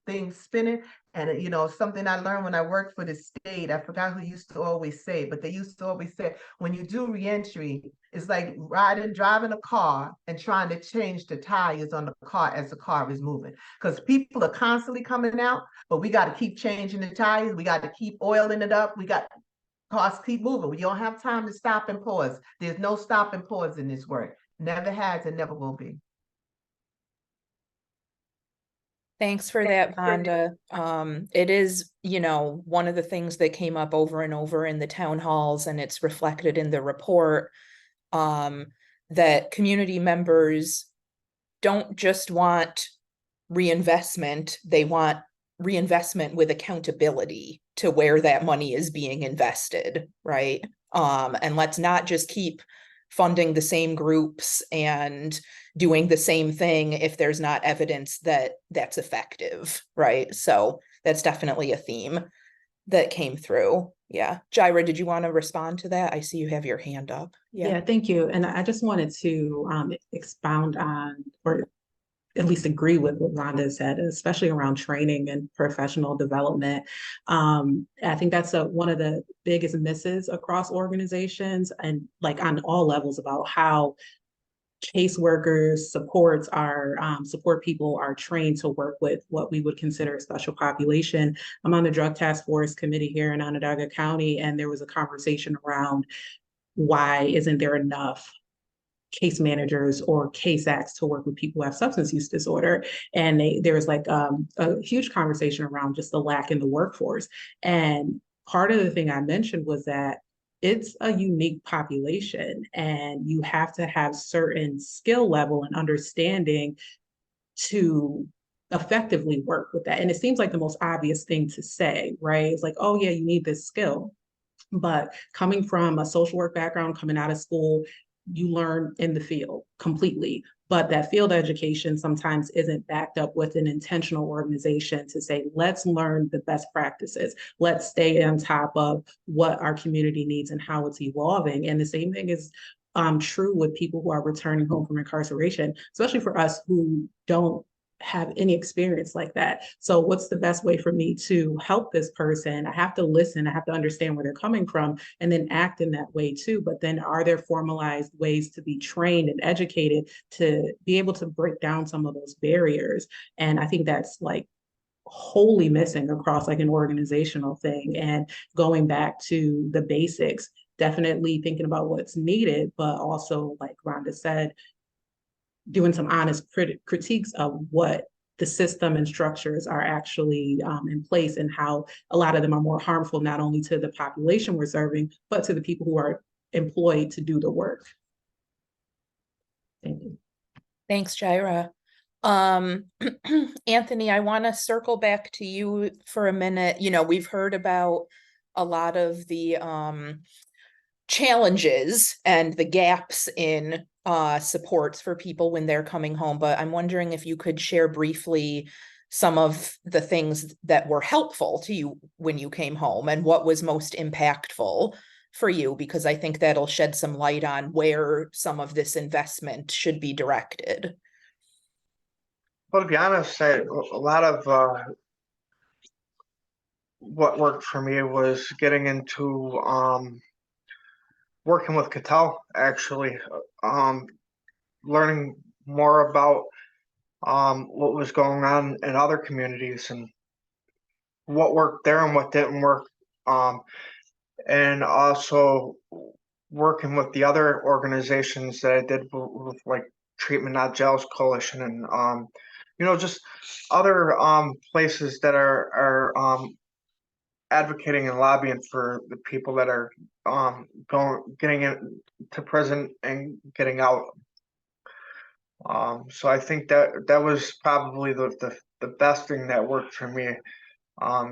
thing spinning. And you know, something I learned when I worked for the state, I forgot who used to always say, but they used to always say, when you do reentry, it's like driving a car and trying to change the tires on the car as the car is moving. Because people are constantly coming out, but we got to keep changing the tires, we got to keep oiling it up, we got cars keep moving. We don't have time to stop and pause. There's no stop and pause in this work. Never has and never will be. Thanks for that, Vonda. It is, you know, one of the things that came up over and over in the town halls, and it's reflected in the report, that community members don't just want reinvestment, they want reinvestment with accountability to where that money is being invested, right? And let's not just keep funding the same groups and doing the same thing if there's not evidence that that's effective, right? So that's definitely a theme that came through. Yeah. Jaira, did you want to respond to that? I see you have your hand up. Yeah, thank you. And I just wanted to expound on, or at least agree with what Rhonda said, especially around training and professional development. I think that's one of the biggest misses across organizations and like on all levels about how caseworkers, support people are trained to work with what we would consider a special population. I'm on the Drug Task Force Committee here in Onondaga County, and there was a conversation around why isn't there enough case managers or case acts to work with people who have substance use disorder. And there was like a huge conversation around just the lack in the workforce. And part of the thing I mentioned was that it's a unique population and you have to have certain skill level and understanding to effectively work with that. And it seems like the most obvious thing to say, right? It's like, oh yeah, you need this skill. But coming from a social work background, coming out of school, you learn in the field completely. But that field education sometimes isn't backed up with an intentional organization to say, let's learn the best practices. Let's stay on top of what our community needs and how it's evolving. And the same thing is true with people who are returning home from incarceration, especially for us who don't have any experience like that. So what's the best way for me to help this person? I have to listen, I have to understand where they're coming from and then act in that way too. But then are there formalized ways to be trained and educated to be able to break down some of those barriers? And I think that's like wholly missing across like an organizational thing. And going back to the basics, definitely thinking about what's needed, but also like Rhonda said, doing some honest critiques of what the system and structures are actually in place and how a lot of them are more harmful, not only to the population we're serving, but to the people who are employed to do the work. Thank you. Thanks, Jaira. Anthony, I want to circle back to you for a minute. You know, we've heard about a lot of the challenges and the gaps in supports for people when they're coming home, but I'm wondering if you could share briefly some of the things that were helpful to you when you came home and what was most impactful for you, because I think that'll shed some light on where some of this investment should be directed. Well, to be honest, a lot of what worked for me was getting into working with Katal, actually, learning more about what was going on in other communities and what worked there and what didn't work. And also working with the other organizations that I did with like Treatment Not Jails Coalition and just other places that are advocating and lobbying for the people that are getting into prison and getting out. So I think that was probably the best thing that worked for me,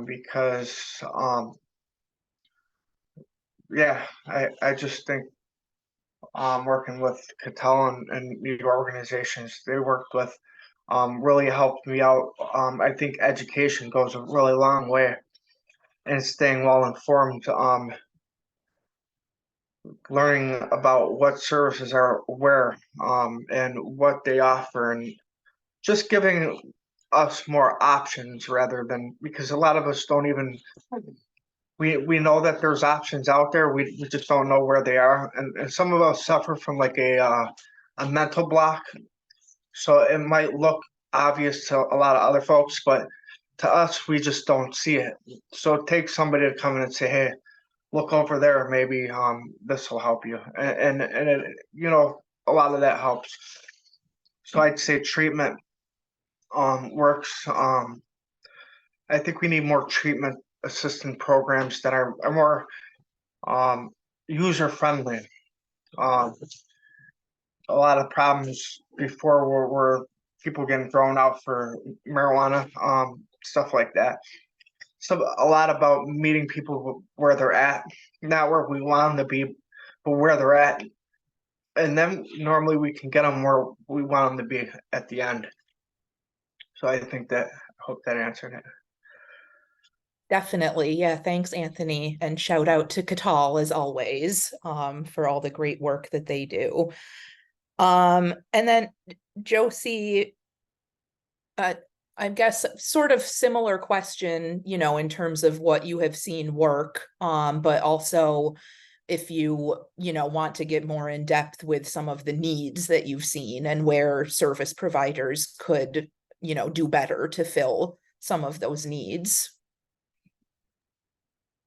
because yeah, I just think working with Katal and new organizations they worked with really helped me out. I think education goes a really long way in staying well informed, learning about what services are where, and what they offer, and just giving us more options rather than, because a lot of us don't even, we know that there's options out there, we just don't know where they are, and some of us suffer from like a mental block, so it might look obvious to a lot of other folks, but to us we just don't see it. So it takes somebody to come in and say, hey, look over there, maybe this will help you, and it, a lot of that helps. So I'd say treatment works. I think we need more treatment assistant programs that are more user friendly. A lot of problems before were people getting thrown out for marijuana, stuff like that. So a lot about meeting people where they're at, not where we want them to be, but where they're at. And then normally we can get them where we want them to be at the end. So I think I hope that answered it. Definitely. Yeah. Thanks, Anthony. And shout out to Katal as always, for all the great work that they do. And then Josie, I guess sort of similar question, in terms of what you have seen work, but also if you want to get more in depth with some of the needs that you've seen and where service providers could, do better to fill some of those needs.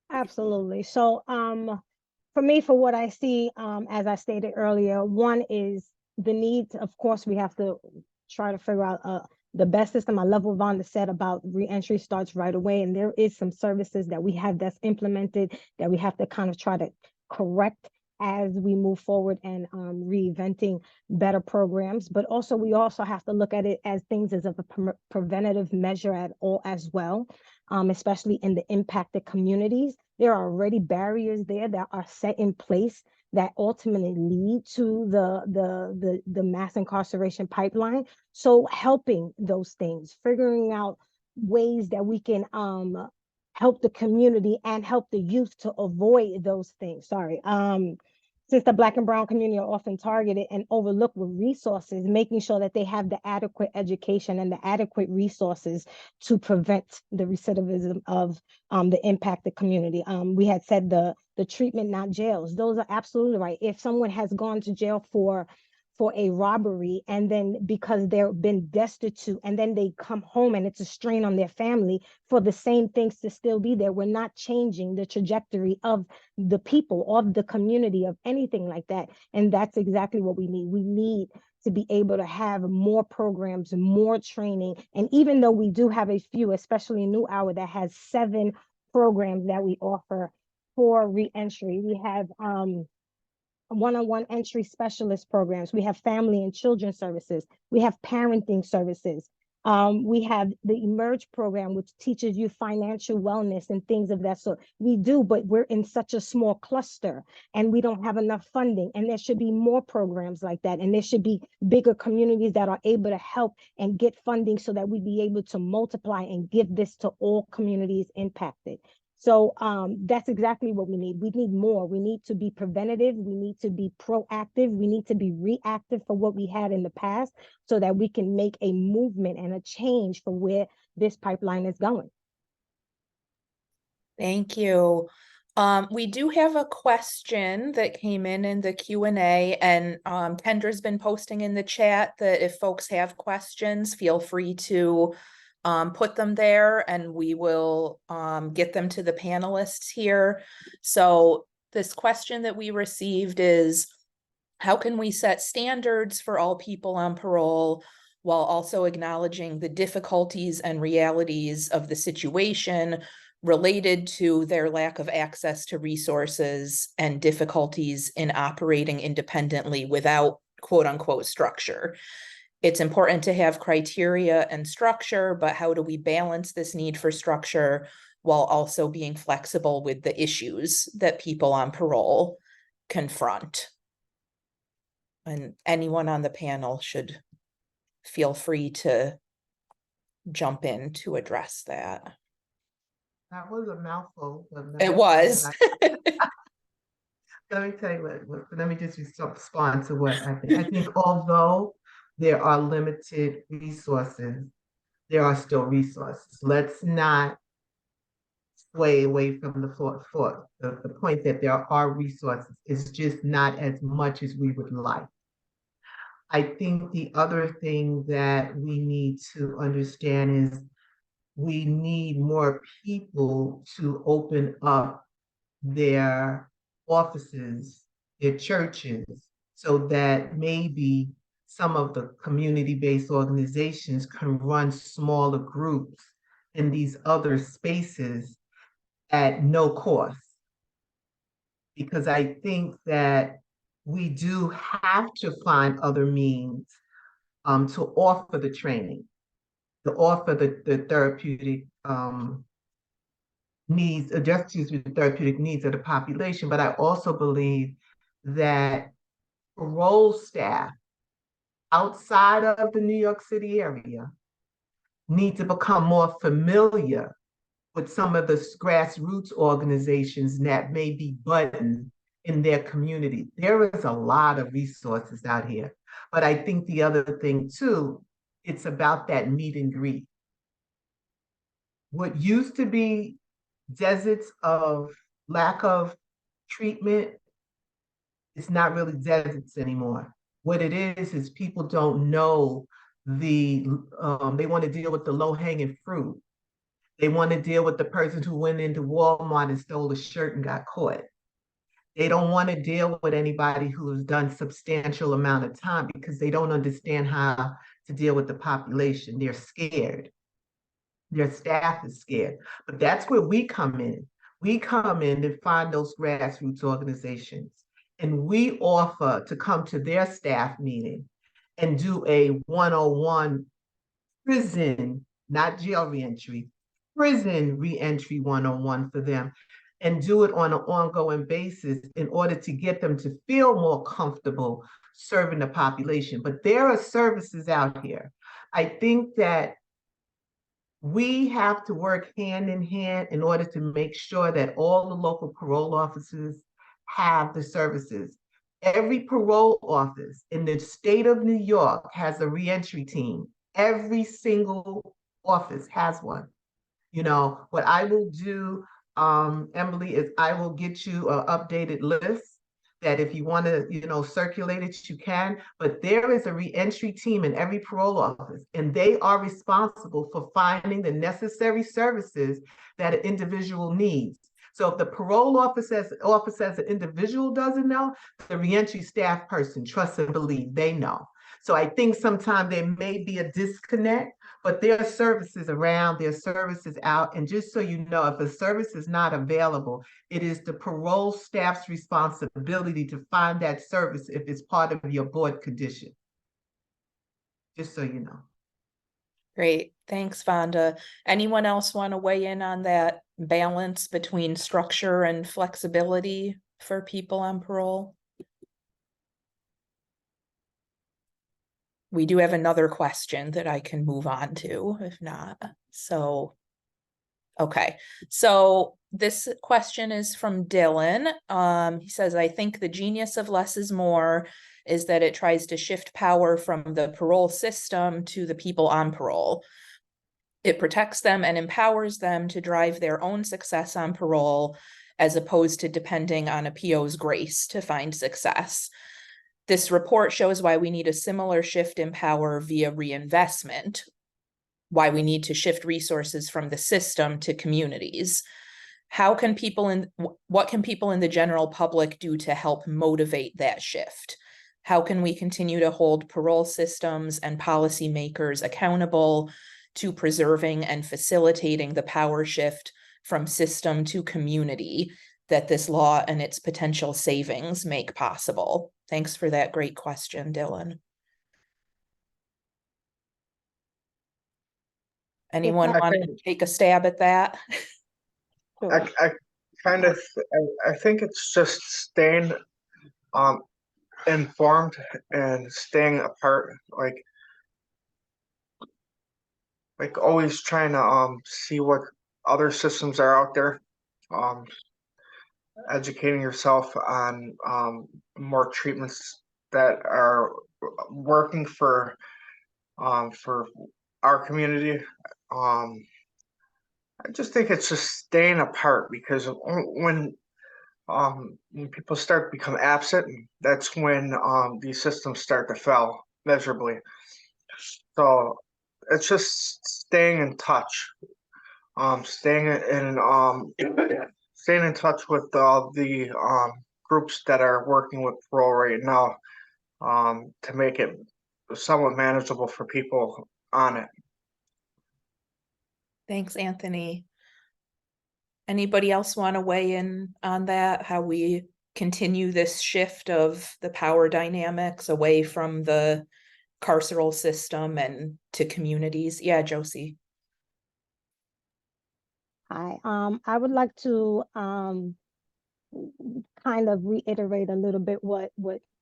Absolutely. So, for me, for what I see, as I stated earlier, one is the need. Of course, we have to try to figure out the best system. I love what Vonda said about reentry starts right away, and there is some services that we have that's implemented that we have to kind of try to correct as we move forward and reinventing better programs. But also, we also have to look at it as things as a preventative measure at all as well. Especially in the impacted communities. There are already barriers there that are set in place that ultimately lead to the mass incarceration pipeline. So helping those things, figuring out ways that we can help the community and help the youth to avoid those things. Since the Black and brown community are often targeted and overlooked with resources, making sure that they have the adequate education and the adequate resources to prevent the recidivism of the impacted community. We had said the treatment, not jails. Those are absolutely right. If someone has gone to jail for a robbery, and then because they've been destitute, and then they come home and it's a strain on their family for the same things to still be there, we're not changing the trajectory of the people, of the community, of anything like that. And that's exactly what we need. We need to be able to have more programs, more training. And even though we do have a few, especially in New Hour that has 7 programs that we offer for reentry, we have one-on-one entry specialist programs. We have family and children services. We have parenting services. We have the Emerge program, which teaches you financial wellness and things of that sort. We do, but we're in such a small cluster and we don't have enough funding. And there should be more programs like that. And there should be bigger communities that are able to help and get funding so that we be able to multiply and give this to all communities impacted. So that's exactly what we need. We need more. We need to be preventative. We need to be proactive. We need to be reactive for what we had in the past so that we can make a movement and a change for where this pipeline is going. Thank you. We do have a question that came in the Q&A, and Kendra's been posting in the chat that if folks have questions, feel free to put them there, and we will get them to the panelists here. So this question that we received is, how can we set standards for all people on parole while also acknowledging the difficulties and realities of the situation related to their lack of access to resources and difficulties in operating independently without quote unquote structure? It's important to have criteria and structure, but how do we balance this need for structure while also being flexible with the issues that people on parole confront? And anyone on the panel should feel free to jump in to address that. That was a mouthful. But It was. Let me tell you let me just respond to what I think. I think although there are limited resources, there are still resources. Let's not sway away from the point that there are resources. It's just not as much as we would like. I think the other thing that we need to understand is we need more people to open up their offices, their churches, so that maybe some of the community-based organizations can run smaller groups in these other spaces at no cost. Because I think that we do have to find other means to offer the training, to offer the therapeutic needs, address the therapeutic needs of the population. But I also believe that parole staff outside of the New York City area need to become more familiar with some of the grassroots organizations that may be budding in their community. There is a lot of resources out here. But I think the other thing too, it's about that meet and greet. What used to be deserts of lack of treatment, it's not really deserts anymore. What it is people don't know they want to deal with the low-hanging fruit. They want to deal with the person who went into Walmart and stole a shirt and got caught. They don't want to deal with anybody who has done substantial amount of time because they don't understand how to deal with the population. They're scared. Their staff is scared. But that's where we come in. We come in to find those grassroots organizations, and we offer to come to their staff meeting and do a 101 prison, not jail reentry, prison reentry 101 for them, and do it on an ongoing basis in order to get them to feel more comfortable serving the population. But there are services out here. I think that we have to work hand in hand in order to make sure that all the local parole officers have the services. Every parole office in the state of New York has a reentry team. Every single office has one. You know, what I will do, Emily, is I will get you an updated list that if you want to, circulate it, you can. But there is a reentry team in every parole office, and they are responsible for finding the necessary services that an individual needs. So if the parole office as an individual doesn't know, the reentry staff person, trust and believe, they know. So I think sometimes there may be a disconnect, but there are services around, there are services out. And just so you know, if a service is not available, it is the parole staff's responsibility to find that service if it's part of your board condition. Just so you know. Great. Thanks, Vonda. Anyone else want to weigh in on that balance between structure and flexibility for people on parole? We do have another question that I can move on to, if not. So, okay. So this question is from Dylan. He says, I think the genius of less is more is that it tries to shift power from the parole system to the people on parole. It protects them and empowers them to drive their own success on parole, as opposed to depending on a PO's grace to find success. This report shows why we need a similar shift in power via reinvestment. why we need to shift resources from the system to communities. What can people in the general public do to help motivate that shift? How can we continue to hold parole systems and policymakers accountable to preserving and facilitating the power shift from system to community that this law and its potential savings make possible? Thanks for that great question, Dylan. Anyone want to take a stab at that? I kind of, I think it's just staying informed and staying apart, like always trying to see what other systems are out there, educating yourself on more treatments that are working for our community. I just think it's just staying apart, because when people start to become absent, that's when these systems start to fail measurably. So it's just staying in touch, staying in touch with the groups that are working with parole right now, to make it somewhat manageable for people on it. Thanks, Anthony. Anybody else want to weigh in on that? How we continue this shift of the power dynamics away from the carceral system and to communities? Yeah, Josie. Hi, I would like to kind of reiterate a little bit what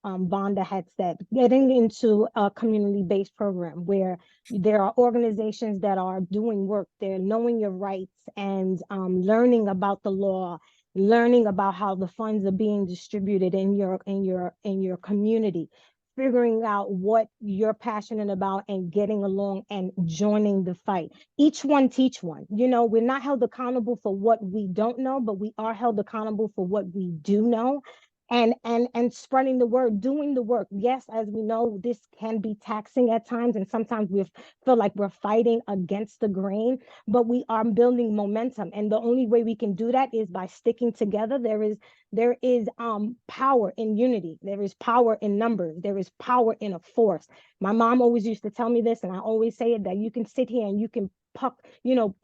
Vonda had said. Getting into a community-based program where there are organizations that are doing work, they're knowing your rights and learning about the law, learning about how the funds are being distributed in your community, figuring out what you're passionate about and getting along and joining the fight. Each one teach one. You know, we're not held accountable for what we don't know, but we are held accountable for what we do know. And spreading the word, doing the work. Yes, as we know, this can be taxing at times, and sometimes we feel like we're fighting against the grain, but we are building momentum. And the only way we can do that is by sticking together. There is power in unity. There is power in numbers. There is power in a force. My mom always used to tell me this, and I always say it, that you can sit here and you can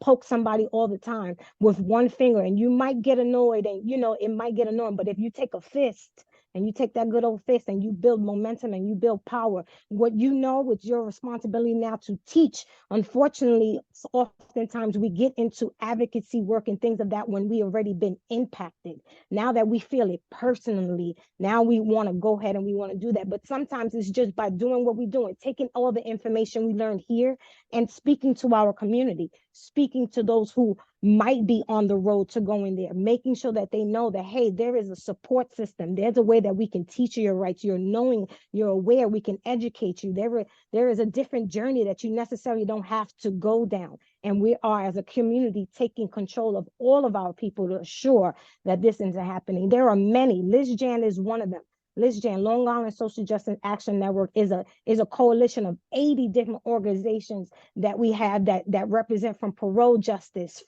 poke somebody all the time with one finger, and you might get annoyed, and it might get annoying. But if you take a fist and you take that good old fist and you build momentum and you build power, it's your responsibility now to teach. Unfortunately, oftentimes we get into advocacy work and things of that when we already been impacted. Now that we feel it personally, now we want to go ahead and we want to do that. But sometimes it's just by doing what we're doing, taking all the information we learned here and speaking to our community, speaking to those who might be on the road to going there, making sure that they know that, hey, there is a support system. There's a way that we can teach you your rights. You're knowing, you're aware, we can educate you. There is a different journey that you necessarily don't have to go down. And we are, as a community, taking control of all of our people to assure that this isn't happening. There are many. Liz Jan is one of them. Liz Jan, Long Island Social Justice Action Network, is a coalition of 80 different organizations that we have that represent, from parole justice,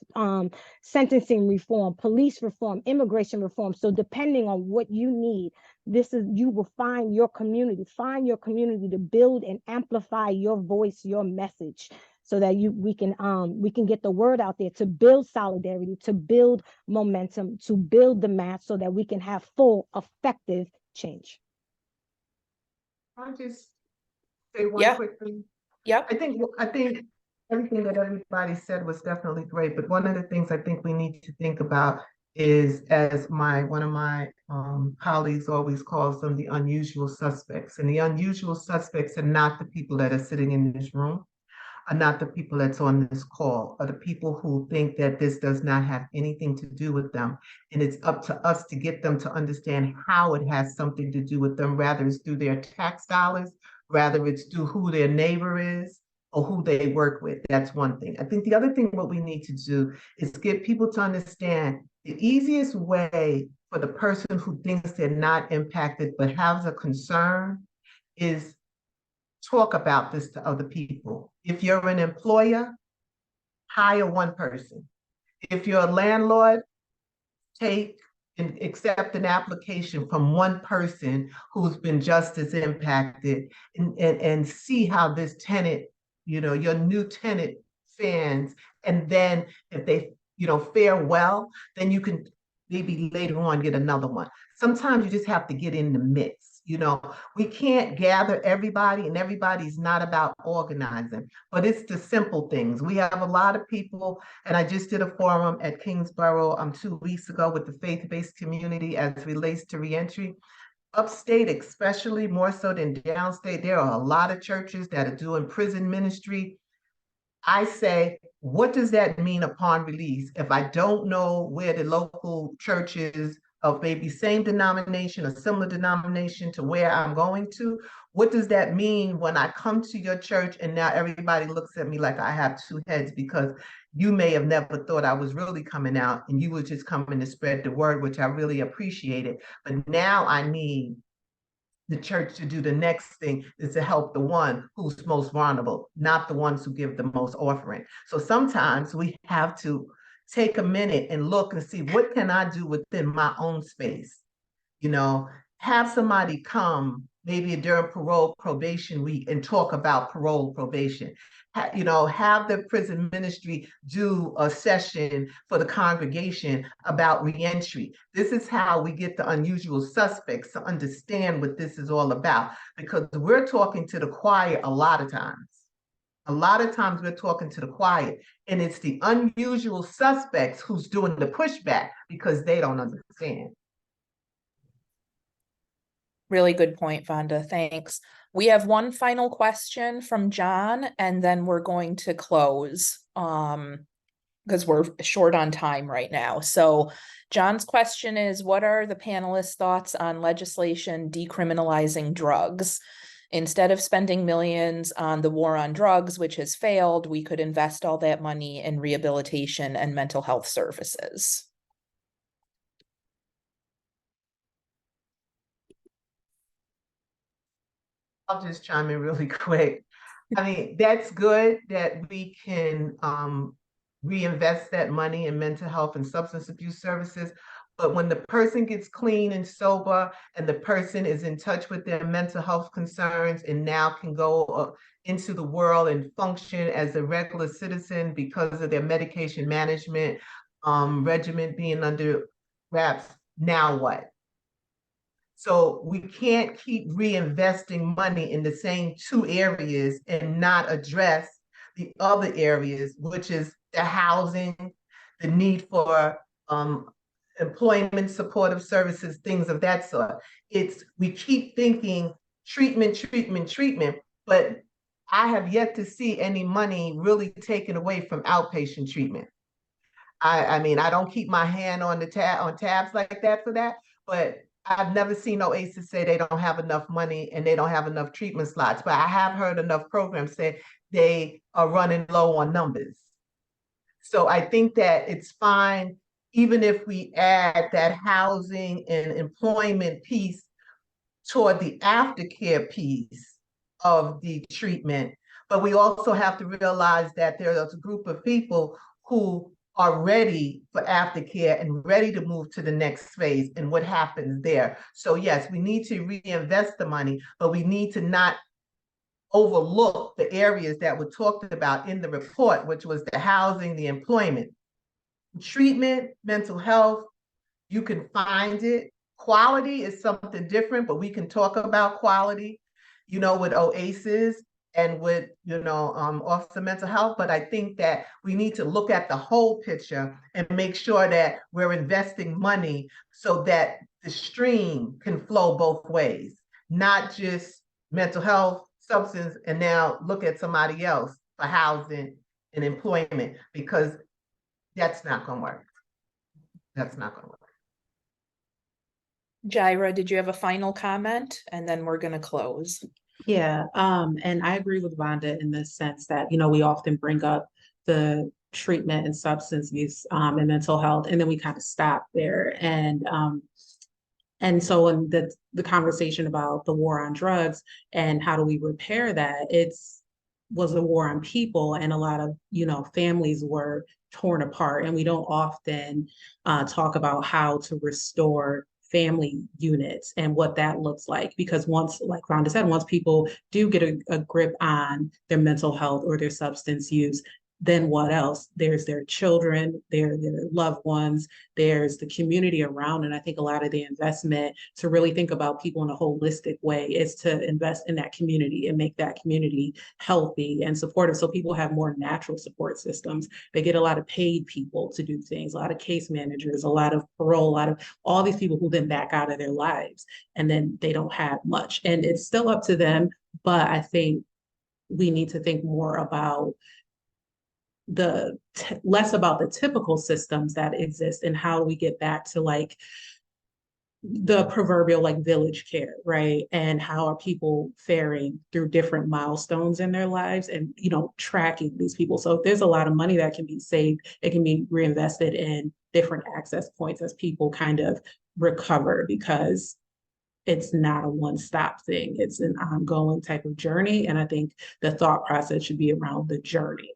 sentencing reform, police reform, immigration reform. So depending on what you need, you will find your community to build and amplify your voice, your message, so that we can get the word out there, to build solidarity, to build momentum, to build the mass, so that we can have full, effective change. I'll just say one quick thing. Yep. I think everything that everybody said was definitely great, but one of the things I think we need to think about is, as one of my colleagues always calls them, the unusual suspects. And the unusual suspects are not the people that are sitting in this room, are not the people that's on this call, are the people who think that this does not have anything to do with them. And it's up to us to get them to understand how it has something to do with them, rather it's through their tax dollars, rather it's through who their neighbor is or who they work with. That's one thing. I think the other thing what we need to do is get people to understand the easiest way for the person who thinks they're not impacted but has a concern is talk about this to other people. If you're an employer, hire one person. If you're a landlord, take and accept an application from one person who's been just as impacted, and see how this tenant, your new tenant fares. And then if they, fare well, then you can maybe later on get another one. Sometimes you just have to get in the mix. We can't gather everybody, and everybody's not about organizing, but it's the simple things. We have a lot of people, and I just did a forum at Kingsborough 2 weeks ago with the faith-based community as it relates to reentry. Upstate, especially more so than downstate, there are a lot of churches that are doing prison ministry. I say, what does that mean upon release if I don't know where the local church is of maybe same denomination or similar denomination to where I'm going to? What does that mean when I come to your church and now everybody looks at me like I have two heads, because you may have never thought I was really coming out and you were just coming to spread the word, which I really appreciated. But now I need the church to do the next thing, is to help the one who's most vulnerable, not the ones who give the most offering. So sometimes we have to take a minute and look and see, what can I do within my own space? Have somebody come maybe during parole probation week and talk about parole probation. Have the prison ministry do a session for the congregation about reentry. This is how we get the unusual suspects to understand what this is all about, because we're talking to the choir a lot of times. A lot of times we're talking to the choir, and it's the unusual suspects who's doing the pushback because they don't understand. Really good point, Vonda. Thanks. We have one final question from John, and then we're going to close because we're short on time right now. So John's question is, what are the panelists' thoughts on legislation decriminalizing drugs? Instead of spending millions on the war on drugs, which has failed, we could invest all that money in rehabilitation and mental health services. I'll just chime in really quick. I mean, that's good that we can reinvest that money in mental health and substance abuse services. But when the person gets clean and sober and the person is in touch with their mental health concerns and now can go into the world and function as a regular citizen because of their medication management regimen being under wraps, now what? So we can't keep reinvesting money in the same two areas and not address the other areas, which is the housing, the need for employment, supportive services, things of that sort. We keep thinking treatment, but I have yet to see any money really taken away from outpatient treatment. I mean, I don't keep my hand on tabs like that for that, but I've never seen no ACEs say they don't have enough money and they don't have enough treatment slots, but I have heard enough programs say they are running low on numbers. So I think that it's fine, even if we add that housing and employment piece toward the aftercare piece of the treatment. But we also have to realize that there's a group of people who are ready for aftercare and ready to move to the next phase and what happens there. So yes, we need to reinvest the money, but we need to not overlook the areas that were talked about in the report, which was the housing, the employment, treatment, mental health. You can find it. Quality is something different, but we can talk about quality, with OASIS and with, Office of Mental Health. But I think that we need to look at the whole picture and make sure that we're investing money so that the stream can flow both ways, not just mental health, substance, and now look at somebody else for housing and employment, because that's not going to work. That's not going to work. Jaira, did you have a final comment? And then we're going to close. Yeah, and I agree with Vonda in the sense that, we often bring up the treatment and substance use and mental health, and then we kind of stop there. And so in the conversation about the war on drugs and how do we repair that, it's was a war on people, and a lot of, families were torn apart. And we don't often talk about how to restore family units and what that looks like. Because once, like Rhonda said, once people do get a grip on their mental health or their substance use, then what else? There's their children, their loved ones, there's the community around. And I think a lot of the investment to really think about people in a holistic way is to invest in that community and make that community healthy and supportive, so people have more natural support systems. They get a lot of paid people to do things, a lot of case managers, a lot of parole, a lot of all these people who then back out of their lives, and then they don't have much. And it's still up to them, but I think we need to think more about less about the typical systems that exist, and how we get back to like the proverbial like village care, right? And how are people faring through different milestones in their lives, and tracking these people. So if there's a lot of money that can be saved, it can be reinvested in different access points as people kind of recover, because it's not a one-stop thing. It's an ongoing type of journey. And I think the thought process should be around the journey.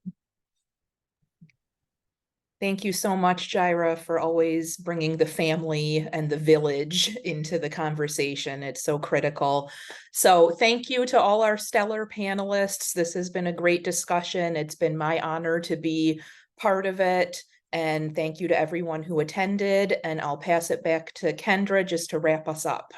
Thank you so much, Jaira, for always bringing the family and the village into the conversation. It's so critical. So thank you to all our stellar panelists. This has been a great discussion. It's been my honor to be part of it. And thank you to everyone who attended. And I'll pass it back to Kendra just to wrap us up.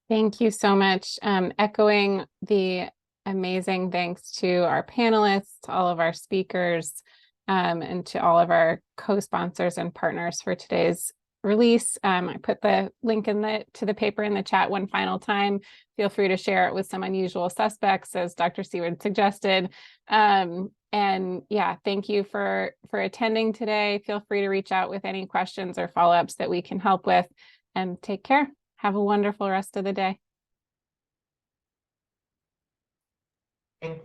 Thank you so much. Echoing the amazing thanks to our panelists, to all of our speakers, and to all of our co-sponsors and partners for today's release. I put the link to the paper in the chat one final time. Feel free to share it with some unusual suspects, as Dr. Seward suggested. And yeah, thank you for attending today. Feel free to reach out with any questions or follow-ups that we can help with, and take care. Have a wonderful rest of the day. Thank you.